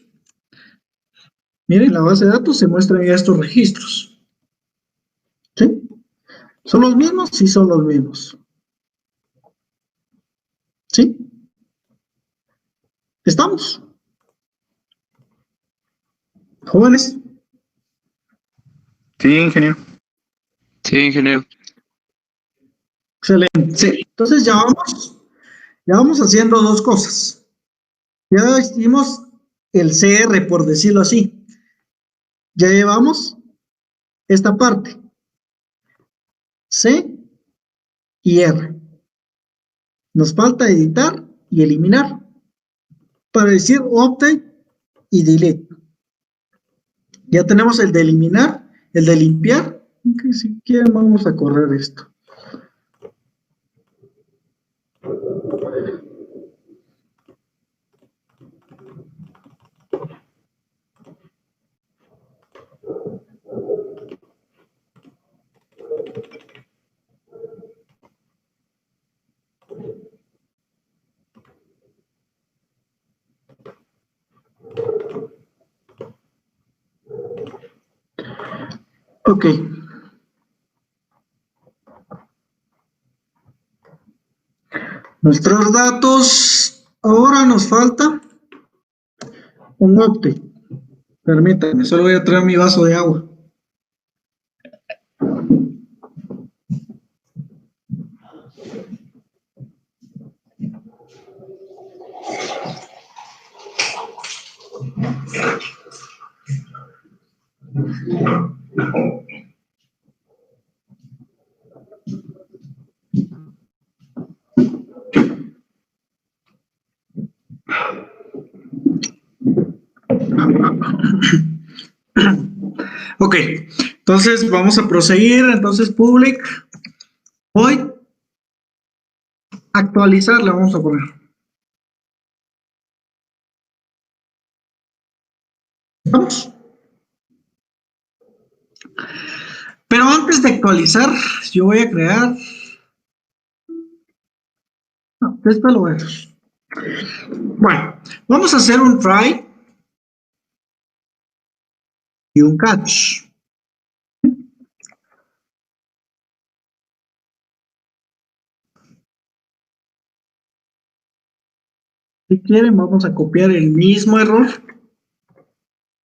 Miren, la base de datos se muestran ya estos registros. ¿Sí? ¿Son los mismos? Sí, son los mismos. ¿Sí? ¿Estamos? ¿Jóvenes? Sí, ingeniero. Sí, ingeniero. Excelente. Sí. Entonces ya vamos haciendo dos cosas. Ya hicimos el CR, por decirlo así. Ya llevamos esta parte. C y R. Nos falta editar y eliminar para decir update y delete. Ya tenemos el de eliminar, el de limpiar. Que si quieren vamos a correr esto. Ok. Nuestros datos, ahora nos falta un update. Permítanme, solo voy a traer mi vaso de agua. Ok, entonces vamos a proseguir. Entonces, public void actualizar la vamos a poner. ¿Vamos? Pero antes de actualizar, yo voy a crear. No, esto lo voy a hacer. Bueno, vamos a hacer un try y un catch. Si quieren, vamos a copiar el mismo error.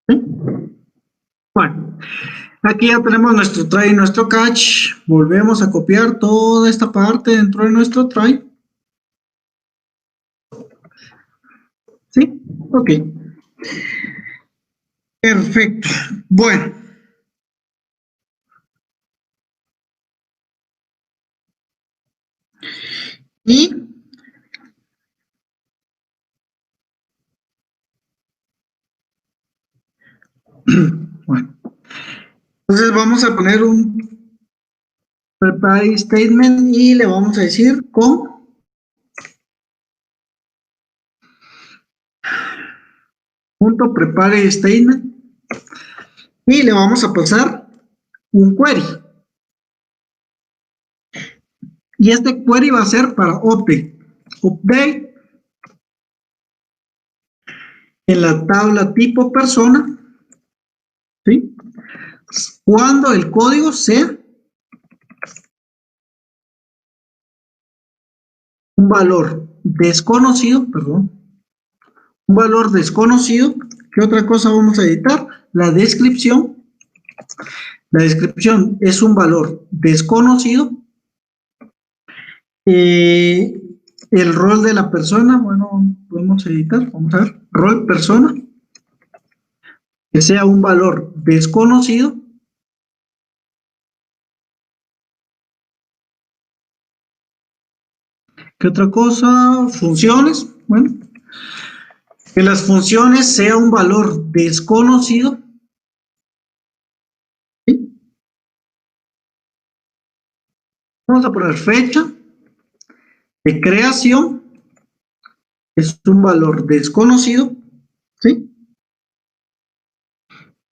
¿Sí? Bueno, aquí ya tenemos nuestro try y nuestro catch. Volvemos a copiar toda esta parte dentro de nuestro try. ¿Sí? Ok. Perfecto. Bueno. Y bueno, entonces vamos a poner un prepare statement y le vamos a decir con punto prepare statement y le vamos a pasar un query. Y este query va a ser para update. Update en la tabla tipo persona, ¿sí? Cuando el código sea un valor desconocido, perdón, un valor desconocido. ¿Qué otra cosa vamos a editar? La descripción. La descripción es un valor desconocido. El rol de la persona, bueno, podemos editar, vamos a ver, rol persona, que sea un valor desconocido. ¿Qué otra cosa? Funciones, bueno, que las funciones sea un valor desconocido. ¿Sí? Vamos a poner fecha de creación, es un valor desconocido, ¿sí?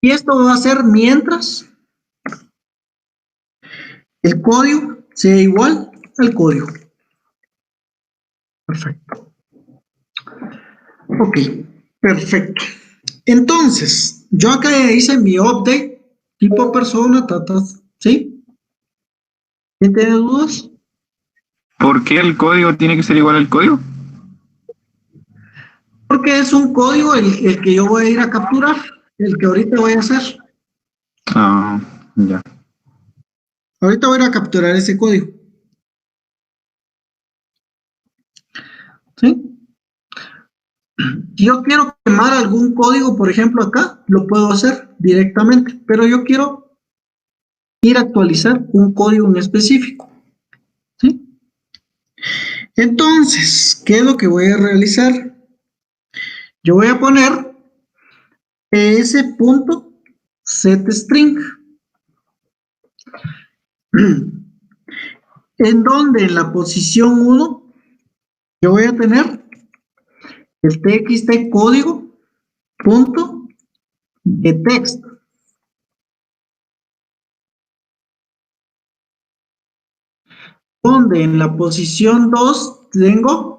Y esto va a ser mientras el código sea igual al código. Perfecto. Ok, perfecto. Entonces, yo acá ya hice mi update, tipo persona, tatas, ¿sí? ¿Quién tiene dudas? ¿Por qué el código tiene que ser igual al código? Porque es un código el que yo voy a ir a capturar, el que ahorita voy a hacer. Ah, ya. Ahorita voy a ir a capturar ese código. ¿Sí? Si yo quiero quemar algún código, por ejemplo, acá, lo puedo hacer directamente, pero yo quiero ir a actualizar un código en específico. ¿Sí? Entonces, ¿qué es lo que voy a realizar? Yo voy a poner ps.setString, en donde en la posición 1 yo voy a tener el txt código punto getText, donde en la posición 2 tengo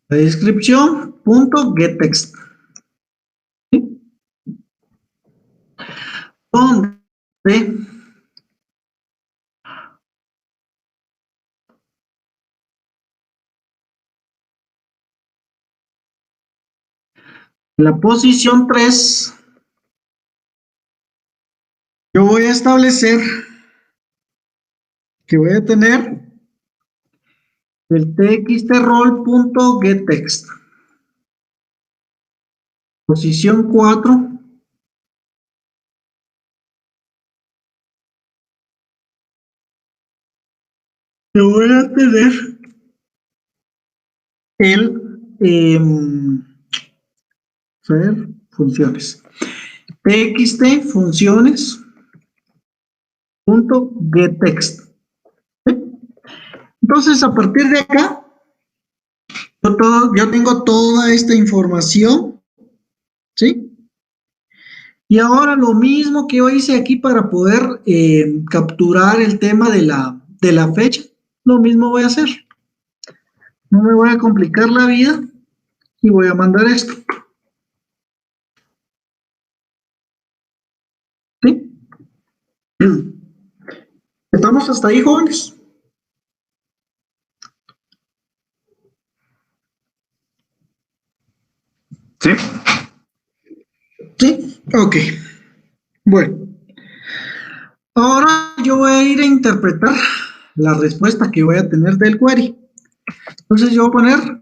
la descripción punto getText. ¿Sí? donde la posición 3 yo voy a establecer que voy a tener el txtrol.getText. Posición 4 yo voy a tener el funciones. txt funciones punto getText. Entonces, a partir de acá, yo tengo toda esta información, ¿sí? Y ahora lo mismo que yo hice aquí para poder capturar el tema de la fecha, lo mismo voy a hacer. No me voy a complicar la vida y voy a mandar esto. ¿Sí? ¿Estamos hasta ahí, jóvenes? Sí. Sí, ok. Bueno, ahora yo voy a ir a interpretar la respuesta que voy a tener del query. Entonces yo voy a poner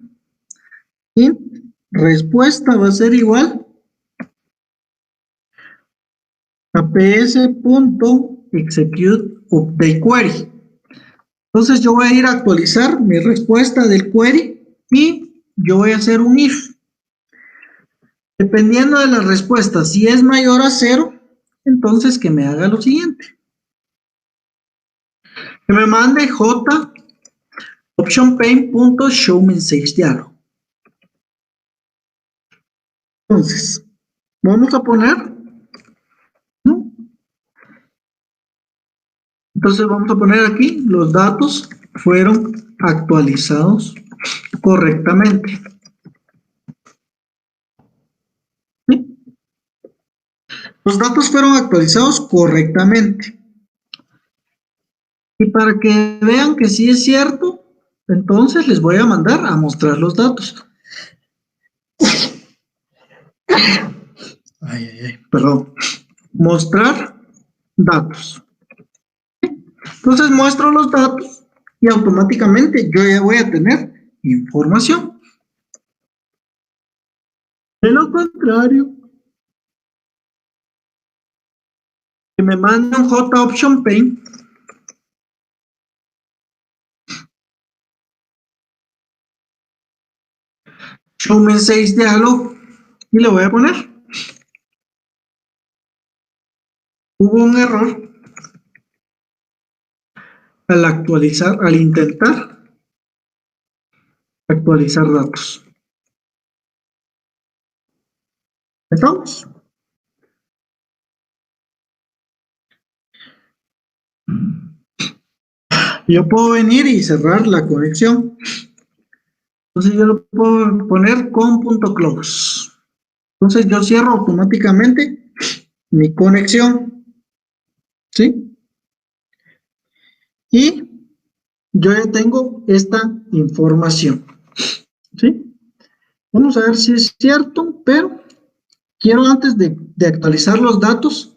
respuesta va a ser igual a ps.executeUpdateQuery. Entonces yo voy a ir a actualizar mi respuesta del query y yo voy a hacer un if. Dependiendo de la respuesta, si es mayor a 0, entonces que me haga lo siguiente. Que me mande j optionPane.showMessageDialog. Entonces, vamos a poner, ¿no? Entonces vamos a poner aquí, los datos fueron actualizados correctamente. ¿Sí? Los datos fueron actualizados correctamente. Y para que vean que sí es cierto, entonces les voy a mandar a mostrar los datos. Perdón. Mostrar datos. Entonces muestro los datos y automáticamente yo ya voy a tener información. De lo contrario, que me mande un JOptionPane showMessageDialog y le voy a poner. Hubo un error al actualizar, al intentar actualizar datos. ¿Estamos? Yo puedo venir y cerrar la conexión. Entonces yo lo puedo poner con .close. Entonces yo cierro automáticamente mi conexión. ¿Sí? Y yo ya tengo esta información. ¿Sí? Vamos a ver si es cierto, pero quiero antes de actualizar los datos,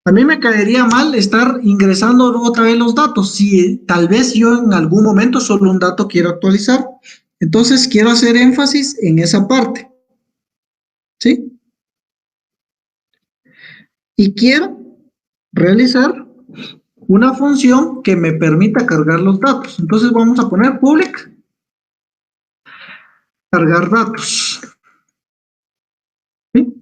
a mí me caería mal estar ingresando otra vez los datos. Si tal vez yo en algún momento solo un dato quiero actualizar, entonces quiero hacer énfasis en esa parte. ¿Sí? Y quiero realizar una función que me permita cargar los datos. Entonces vamos a poner public cargar datos. ¿Sí?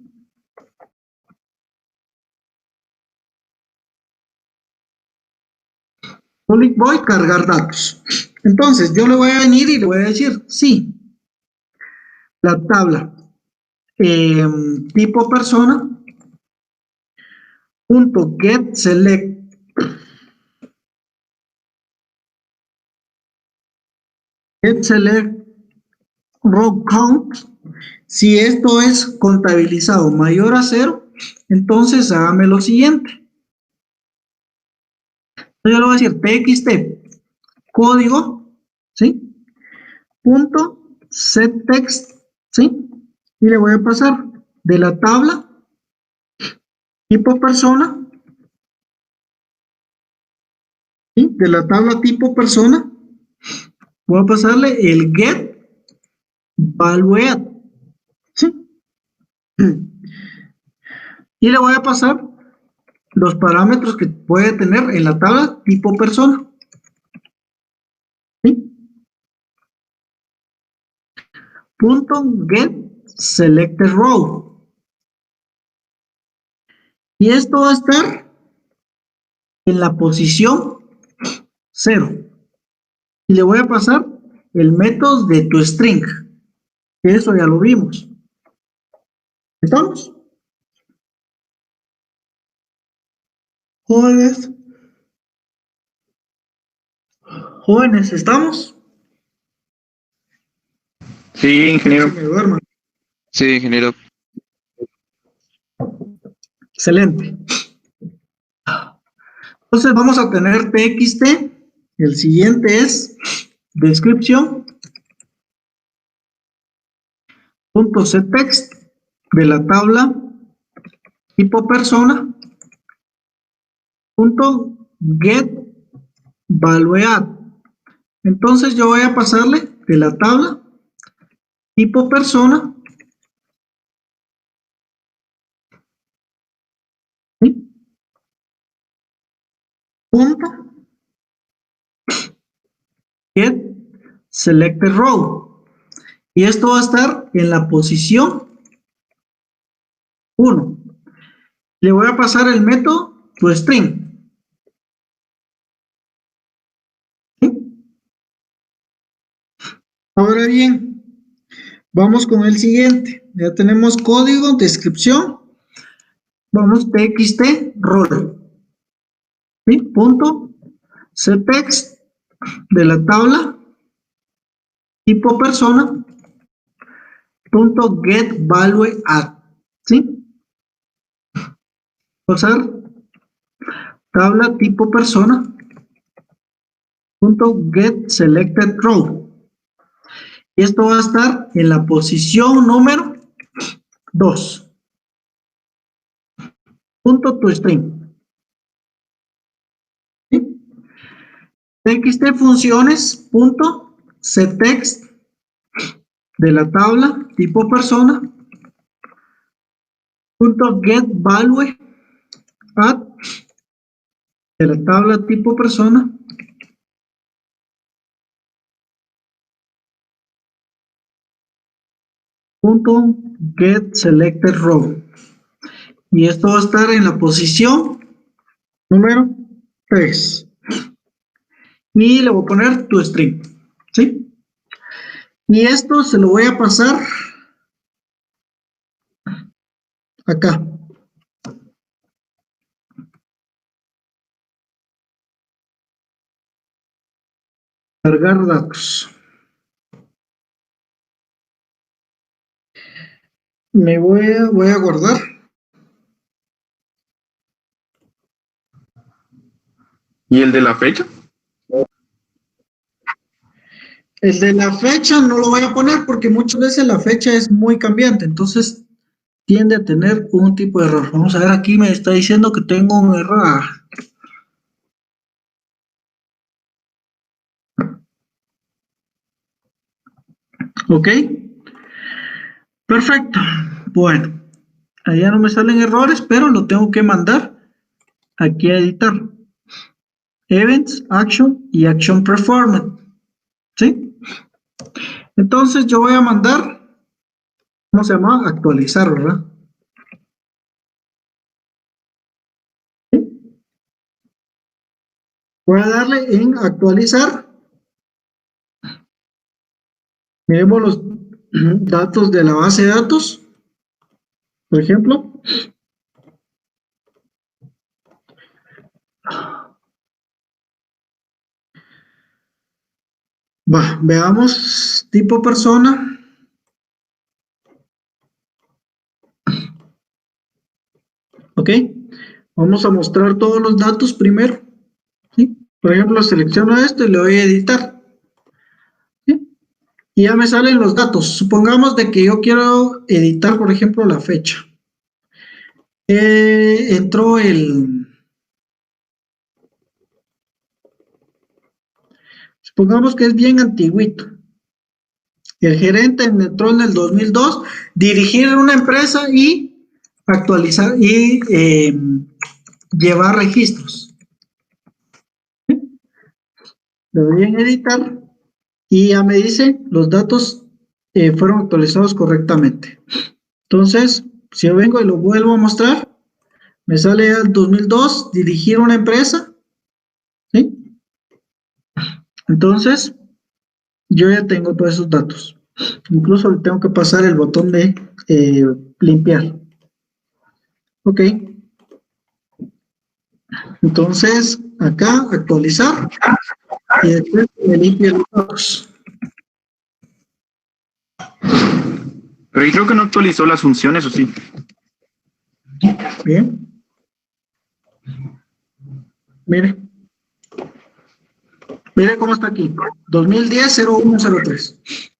Public void cargar datos. Entonces yo le voy a venir y le voy a decir, sí, la tabla tipo persona punto get select row count. Si esto es contabilizado mayor a 0, Entonces, hágame lo siguiente. Yo le voy a decir txt código, ¿sí? Punto setText, ¿sí? Y le voy a pasar de la tabla tipo persona, ¿sí? De la tabla tipo persona, voy a pasarle el get valued, ¿sí? Y le voy a pasar los parámetros que puede tener en la tabla tipo persona, ¿sí? Punto get selected row. Y esto va a estar en la posición 0. Y le voy a pasar el método de toString, que eso ya lo vimos. ¿Estamos? Jóvenes. Jóvenes, ¿estamos? Sí, ingeniero. Se me duerman. Sí, ingeniero. Excelente. Entonces vamos a tener txt. El siguiente es descripción. Punto setText de la tabla tipo persona. Punto get valued. Entonces yo voy a pasarle de la tabla tipo persona, ¿sí? Punto get selected row. Y esto va a estar en la posición 1. Le voy a pasar el método toString, ¿sí? Ahora bien, vamos con el siguiente. Ya tenemos código, descripción. Vamos txt role, ¿sí? Punto setText de la tabla tipo persona. Punto get value add, ¿sí? Usar tabla tipo persona. Punto get selected row. Y esto va a estar en la posición número 2. Punto toString, ¿sí? Txt funciones. Punto setText de la tabla tipo persona. Punto get value add de la tabla tipo persona. Punto get selected row. Y esto va a estar en la posición número 3. Y le voy a poner toString, ¿sí? Y esto se lo voy a pasar acá. Cargar datos. Voy a guardar. ¿Y el de la fecha? El de la fecha no lo voy a poner porque muchas veces la fecha es muy cambiante, entonces tiende a tener un tipo de error. Vamos a ver, aquí me está diciendo que tengo un error. ¿Ok? Perfecto. Bueno, allá no me salen errores, pero lo tengo que mandar aquí a editar. Events, Action y Action Performance. ¿Sí? Entonces yo voy a mandar, ¿cómo se llama? Actualizar, ¿verdad? ¿Sí? Voy a darle en actualizar. Miremos los datos de la base de datos. Por ejemplo. Veamos tipo persona. ¿Ok? Vamos a mostrar todos los datos primero. ¿Sí? Por ejemplo, selecciono esto y le doy a editar. ¿Sí? Y ya me salen los datos. Supongamos de que yo quiero editar, por ejemplo, la fecha. Entró supongamos que es bien antiguito. El gerente entró en el 2002, dirigir una empresa y actualizar y llevar registros. Le doy en editar y ya me dice los datos fueron actualizados correctamente. Entonces, si yo vengo y lo vuelvo a mostrar, me sale el 2002, dirigir una empresa, ¿sí? Entonces, yo ya tengo todos esos datos. Incluso le tengo que pasar el botón de limpiar. Ok. Entonces, acá, actualizar. Y después me limpio los datos. Pero yo creo que no actualizó las funciones, ¿o sí? Bien. Mire. Mire cómo está aquí. 2010-0103.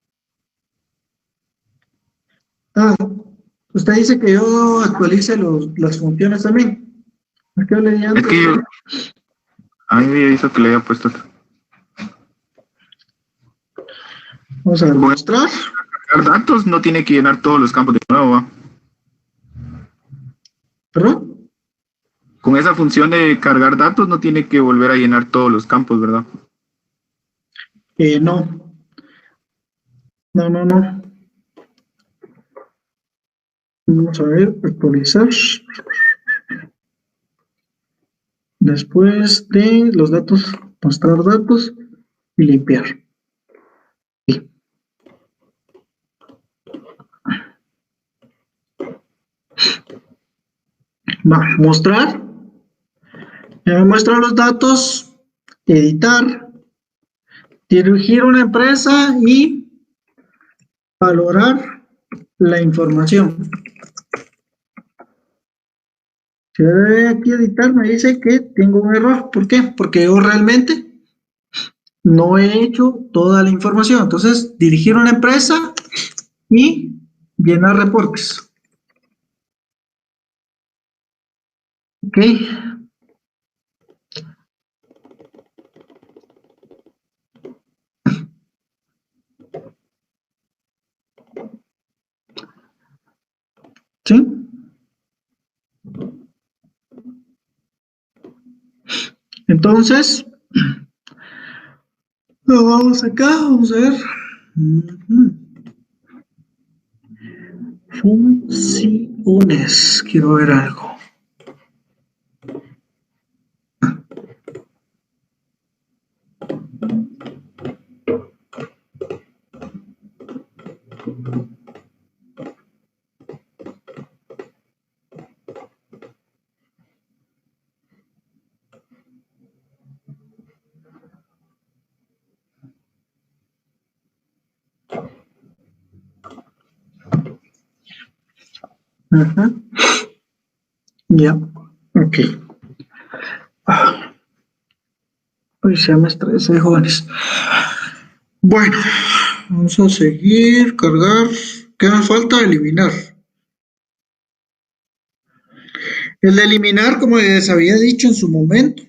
Ah, usted dice que yo actualice las funciones también. ¿A qué le di antes? Es que yo había visto que le había puesto. Vamos a mostrar. Cargar datos no tiene que llenar todos los campos de nuevo, ¿va? ¿Perdón? Con esa función de cargar datos no tiene que volver a llenar todos los campos, ¿verdad? No. No. Vamos a ver, actualizar. Después de los datos, mostrar datos y limpiar. Sí. Va, mostrar. Ya me muestra los datos, editar, dirigir una empresa y valorar la información. Si yo le doy aquí editar, me dice que tengo un error. ¿Por qué? Porque yo realmente no he hecho toda la información. Entonces, dirigir una empresa y llenar reportes. Ok. ¿Sí? Entonces, vamos acá, vamos a ver. Funciones. Quiero ver algo. Ajá. Ya. Ok. Hoy se me estresé, jóvenes. Bueno, vamos a seguir, cargar. ¿Qué me falta? Eliminar. El de eliminar, como les había dicho en su momento,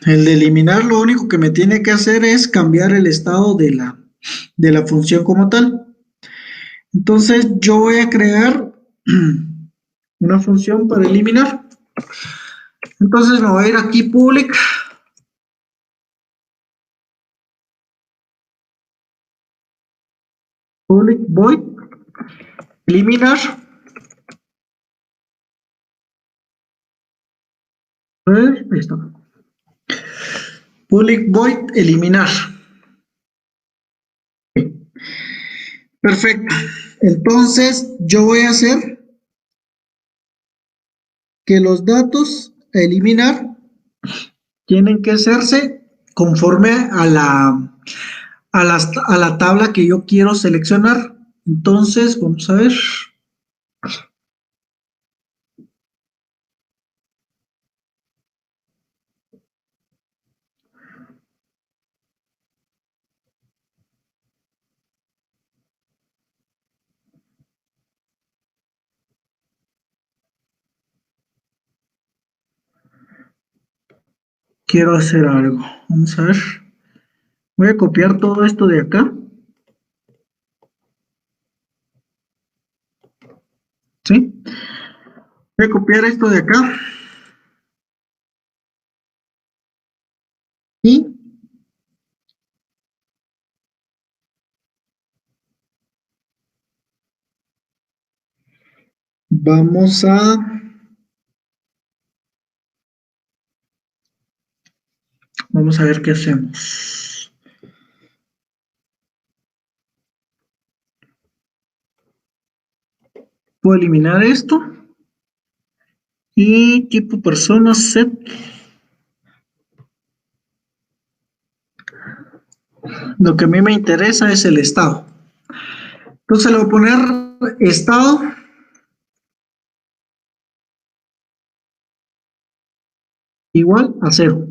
el de eliminar lo único que me tiene que hacer es cambiar el estado de la función como tal. Entonces yo voy a crear una función para eliminar. Entonces me voy a ir aquí public. Public void eliminar. A ver, ahí está. Public void eliminar. Perfecto. Entonces yo voy a hacer que los datos a eliminar tienen que hacerse conforme a la tabla que yo quiero seleccionar. Entonces, vamos a ver. Quiero hacer algo. Vamos a ver. Voy a copiar todo esto de acá. ¿Sí? Voy a copiar esto de acá. Y vamos a ver qué hacemos. Puedo eliminar esto. Y tipo persona set. Lo que a mí me interesa es el estado. Entonces le voy a poner estado igual a 0.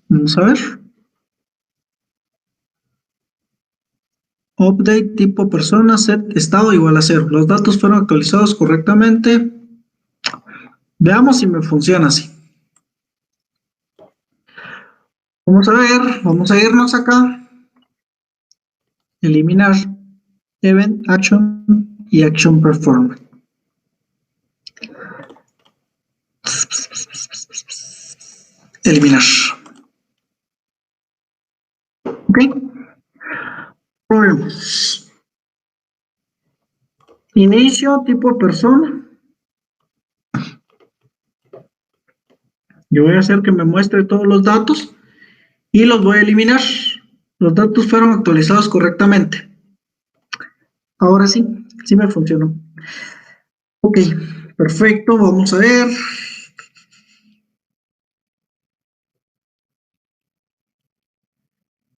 Vamos a ver. Update tipo persona set estado igual a 0. Los datos fueron actualizados correctamente. Veamos si me funciona así. Vamos a ver, vamos a irnos acá. Eliminar event action y action performance. Eliminar. Ok. Probemos. Inicio tipo persona. Yo voy a hacer que me muestre todos los datos y los voy a eliminar. Los datos fueron actualizados correctamente. Ahora sí, sí me funcionó. Ok, perfecto, vamos a ver.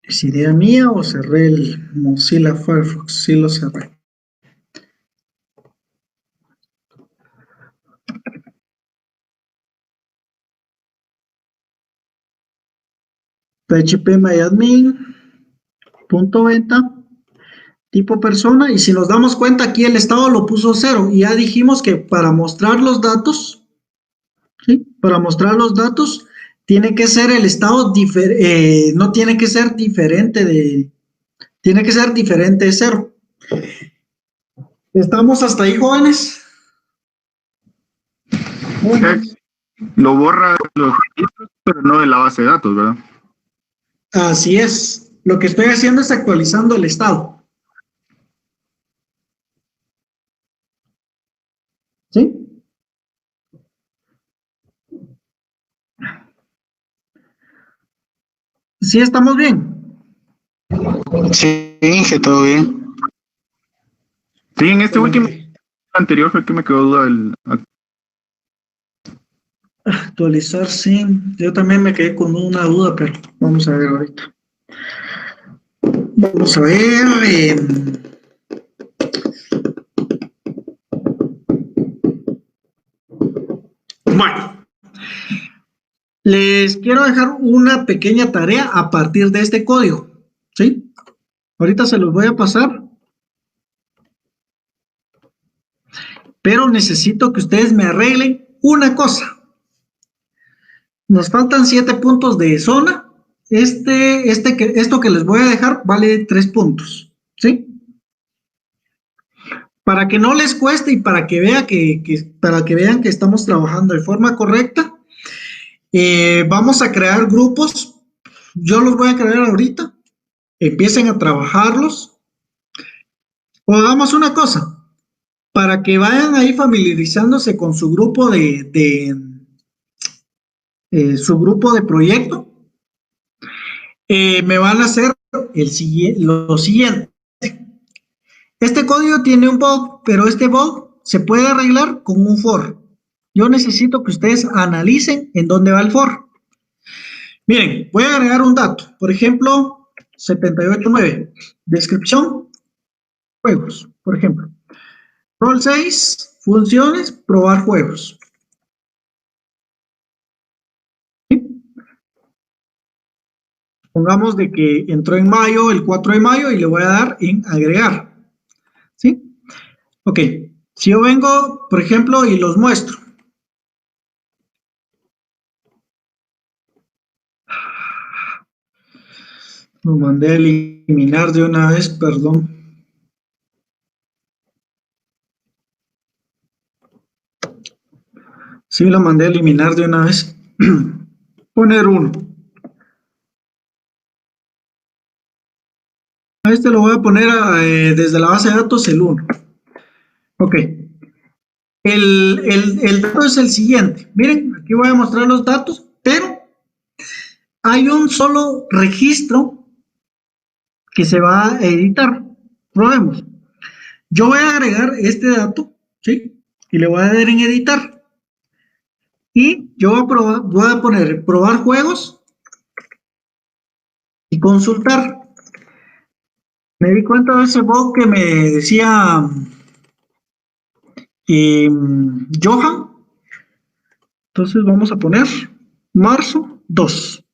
¿Es idea mía o cerré el Mozilla Firefox? Sí lo cerré. phpMyAdmin.venta, tipo persona, y si nos damos cuenta aquí el estado lo puso 0 y ya dijimos que para mostrar los datos, ¿sí? Para mostrar los datos tiene que ser el estado, no tiene que ser diferente tiene que ser diferente de 0. ¿Estamos hasta ahí, jóvenes? Lo borra de los registros, pero no de la base de datos, ¿verdad? Así es. Lo que estoy haciendo es actualizando el estado. ¿Sí? ¿Sí estamos bien? Sí, que todo bien. Sí, en este último anterior fue que me quedó duda Actualizar, sí. Yo también me quedé con una duda, pero vamos a ver ahorita. Vamos a ver. Bueno, les quiero dejar una pequeña tarea a partir de este código, ¿sí? Ahorita se los voy a pasar, pero necesito que ustedes me arreglen una cosa. Nos faltan 7 puntos de zona. Esto que les voy a dejar vale 3 puntos, ¿sí? Para que no les cueste y para que vean para que vean que estamos trabajando de forma correcta, vamos a crear grupos. Yo los voy a crear ahorita. Empiecen a trabajarlos. O hagamos una cosa, para que vayan ahí familiarizándose con su grupo su grupo de proyecto, me van a hacer lo siguiente. Este código tiene un bug, pero este bug se puede arreglar con un for. Yo necesito que ustedes analicen en dónde va el for. Miren, voy a agregar un dato. Por ejemplo, 789. Descripción, juegos. Por ejemplo, rol 6, funciones, probar juegos. ¿Sí? Pongamos de que entró en mayo, el 4 de mayo, y le voy a dar en agregar. ¿Sí? Ok. Si yo vengo, por ejemplo, y los muestro. Lo mandé a eliminar de una vez, perdón. Sí, lo mandé a eliminar de una vez. Poner 1. A este lo voy a poner desde la base de datos el 1. Ok. El dato es el siguiente. Miren, aquí voy a mostrar los datos, pero hay un solo registro que se va a editar. Probemos. Yo voy a agregar este dato, ¿sí? Y le voy a dar en editar. Y yo voy a poner probar juegos y consultar. Me di cuenta de ese bug que me decía Johan. Entonces vamos a poner marzo 2.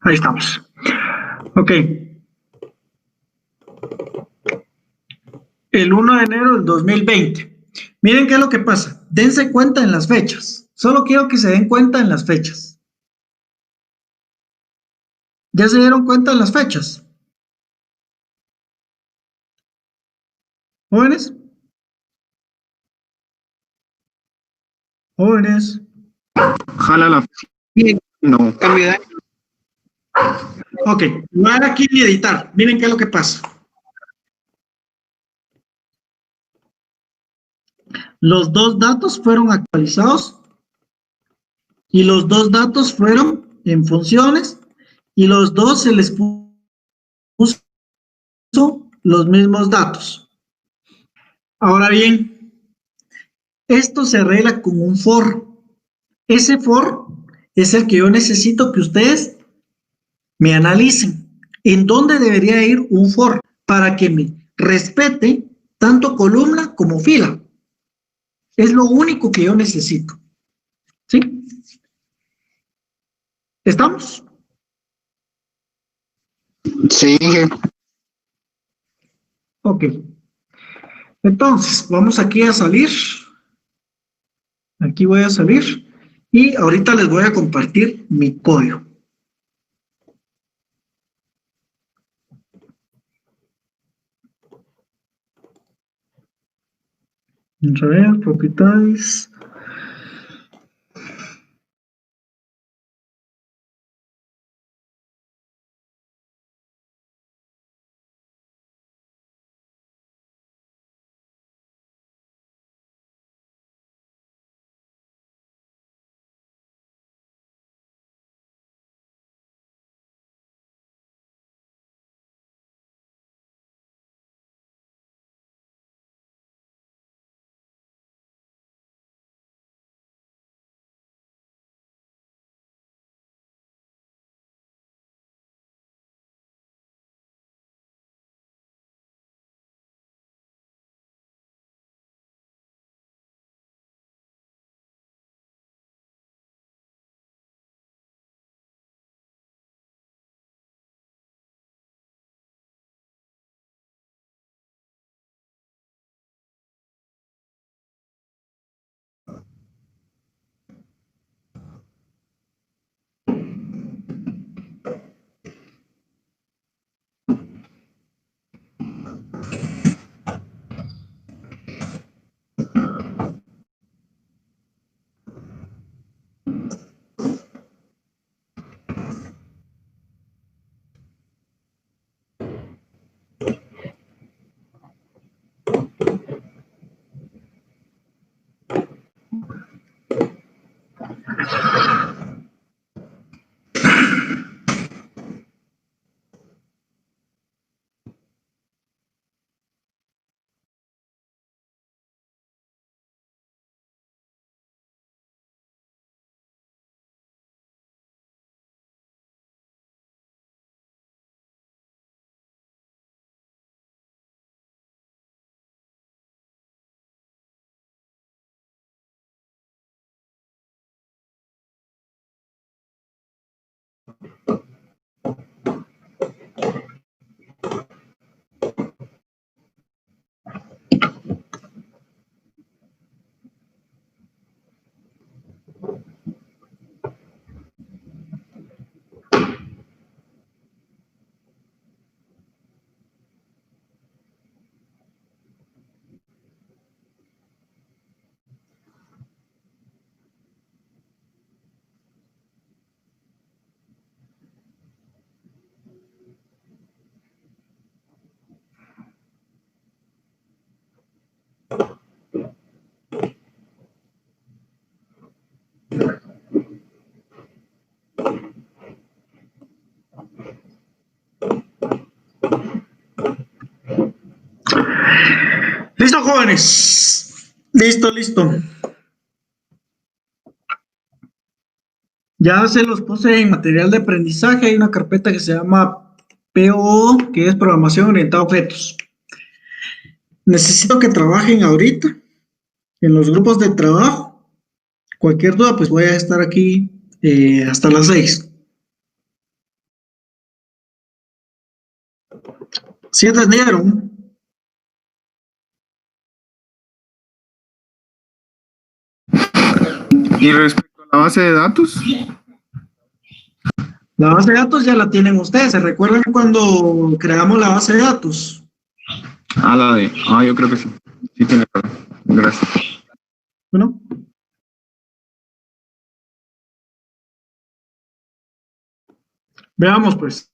Ahí estamos. Ok. El 1 de enero del 2020. Miren qué es lo que pasa. Dense cuenta en las fechas. Solo quiero que se den cuenta en las fechas. ¿Ya se dieron cuenta en las fechas? ¿Jóvenes? ¿Jóvenes? Jala la... Bien, No. cambio de año. Ok. No era aquí ni editar. Miren qué es lo que pasa. Los dos datos fueron actualizados y los dos datos fueron en funciones y los dos se les puso los mismos datos. Ahora bien, esto se arregla con un for. Ese for es el que yo necesito que ustedes me analicen. ¿En dónde debería ir un for? Para que me respete tanto columna como fila. Es lo único que yo necesito. ¿Sí? ¿Estamos? Sí, Ok. Entonces, vamos aquí a salir. Aquí voy a salir. Y ahorita les voy a compartir mi código. Otra vez, propietarios. Listo, jóvenes. Listo. Ya se los puse en material de aprendizaje. Hay una carpeta que se llama PO, que es Programación Orientada a Objetos. Necesito que trabajen ahorita en los grupos de trabajo. Cualquier duda, pues voy a estar aquí hasta las 6. ¿Sí entendieron? Y respecto a la base de datos, La base de datos ya la tienen ustedes. ¿Se recuerdan cuando creamos la base de datos? yo creo que sí. Sí tiene razón. Gracias. Bueno. Veamos pues.